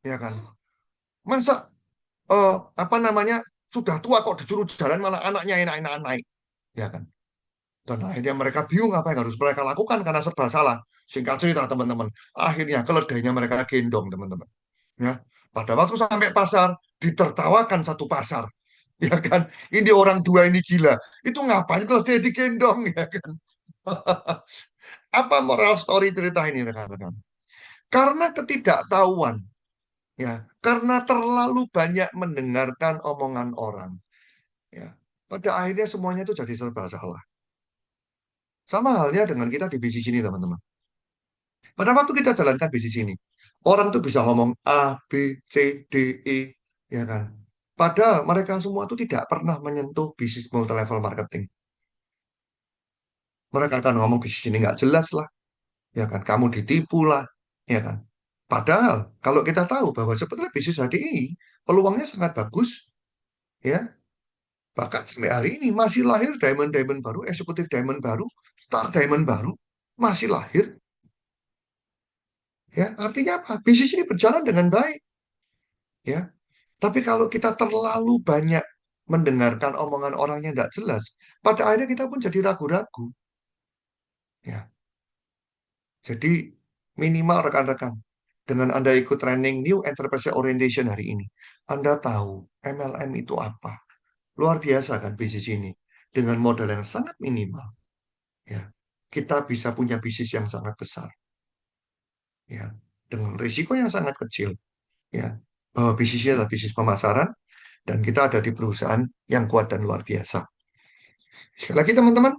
Ya kan? Masa apa namanya sudah tua kok disuruh jalan malah anaknya enak-enakan naik. Ya kan? Dan akhirnya mereka bingung apa yang harus mereka lakukan karena serba salah. Singkat cerita teman-teman. Akhirnya keledainya mereka gendong teman-teman. Ya, pada waktu sampai pasar ditertawakan satu pasar, ya kan? Ini orang dua ini gila. Itu ngapain kalau dia digendong, ya kan? Apa moral story cerita ini, rekan-rekan? Karena ketidaktahuan, ya, karena terlalu banyak mendengarkan omongan orang, ya. Pada akhirnya semuanya itu jadi serba salah. Sama halnya dengan kita di bisnis ini, teman-teman. Pada waktu kita jalankan bisnis ini, orang tuh bisa ngomong A, B, C, D, E, ya kan? Padahal mereka semua tuh tidak pernah menyentuh bisnis multi level marketing. Mereka akan ngomong bisnis ini nggak jelas lah, ya kan? Kamu ditipu lah, ya kan? Padahal kalau kita tahu bahwa sebetulnya bisnis HDI peluangnya sangat bagus, ya. Bahkan sampai hari ini masih lahir diamond-diamond baru, eksekutif diamond baru, star diamond baru, masih lahir, ya. Artinya apa? Bisnis ini berjalan dengan baik, ya. Tapi kalau kita terlalu banyak mendengarkan omongan orang yang tidak jelas, pada akhirnya kita pun jadi ragu-ragu. Ya, jadi minimal rekan-rekan, dengan Anda ikut training New Enterprise Orientation hari ini, Anda tahu MLM itu apa. Luar biasa kan bisnis ini. Dengan modal yang sangat minimal, ya, kita bisa punya bisnis yang sangat besar. Ya, dengan risiko yang sangat kecil. Ya, bahwa bisnisnya adalah bisnis pemasaran, dan kita ada di perusahaan yang kuat dan luar biasa. Sekali lagi teman-teman,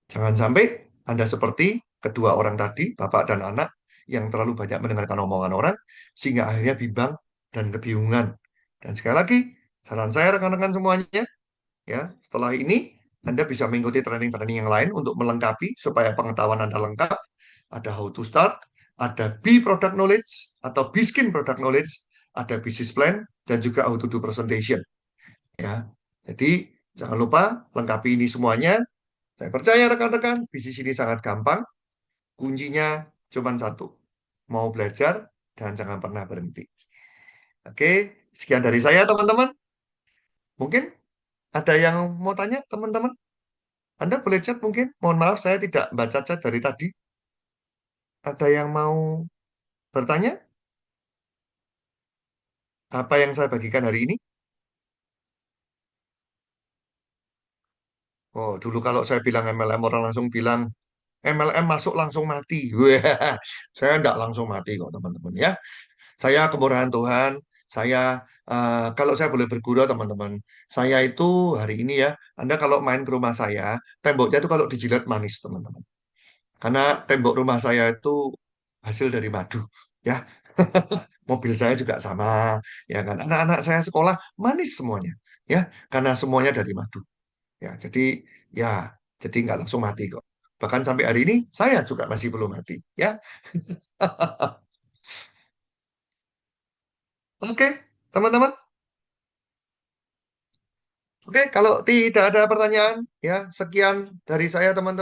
jangan sampai Anda seperti kedua orang tadi, bapak dan anak, yang terlalu banyak mendengarkan omongan orang, sehingga akhirnya bimbang dan kebingungan. Dan sekali lagi, saran saya rekan-rekan semuanya, ya, setelah ini Anda bisa mengikuti training-training yang lain untuk melengkapi supaya pengetahuan Anda lengkap. Ada how to start, ada B product knowledge atau B skin product knowledge, ada business plan, dan juga how to do presentation. Ya, jadi jangan lupa lengkapi ini semuanya. Saya percaya rekan-rekan, bisnis ini sangat gampang. Kuncinya cuma satu. Mau belajar dan jangan pernah berhenti. Oke, sekian dari saya teman-teman. Mungkin ada yang mau tanya teman-teman? Anda boleh chat mungkin. Mohon maaf saya tidak baca chat dari tadi. Ada yang mau bertanya? Apa yang saya bagikan hari ini? Oh, dulu kalau saya bilang MLM orang langsung bilang MLM masuk langsung mati. Wah, saya enggak langsung mati kok teman-teman ya. Saya kemurahan Tuhan, saya kalau saya boleh bergurau teman-teman, saya itu hari ini ya, Anda kalau main ke rumah saya, temboknya itu kalau dijilat manis teman-teman. Karena tembok rumah saya itu hasil dari madu, ya. Mobil saya juga sama, ya kan. Anak-anak saya sekolah manis semuanya, ya, karena semuanya dari madu, ya. Ya, jadi nggak langsung mati kok. Bahkan sampai hari ini saya juga masih belum mati, ya. Oke, teman-teman. Oke, kalau tidak ada pertanyaan, ya sekian dari saya teman-teman.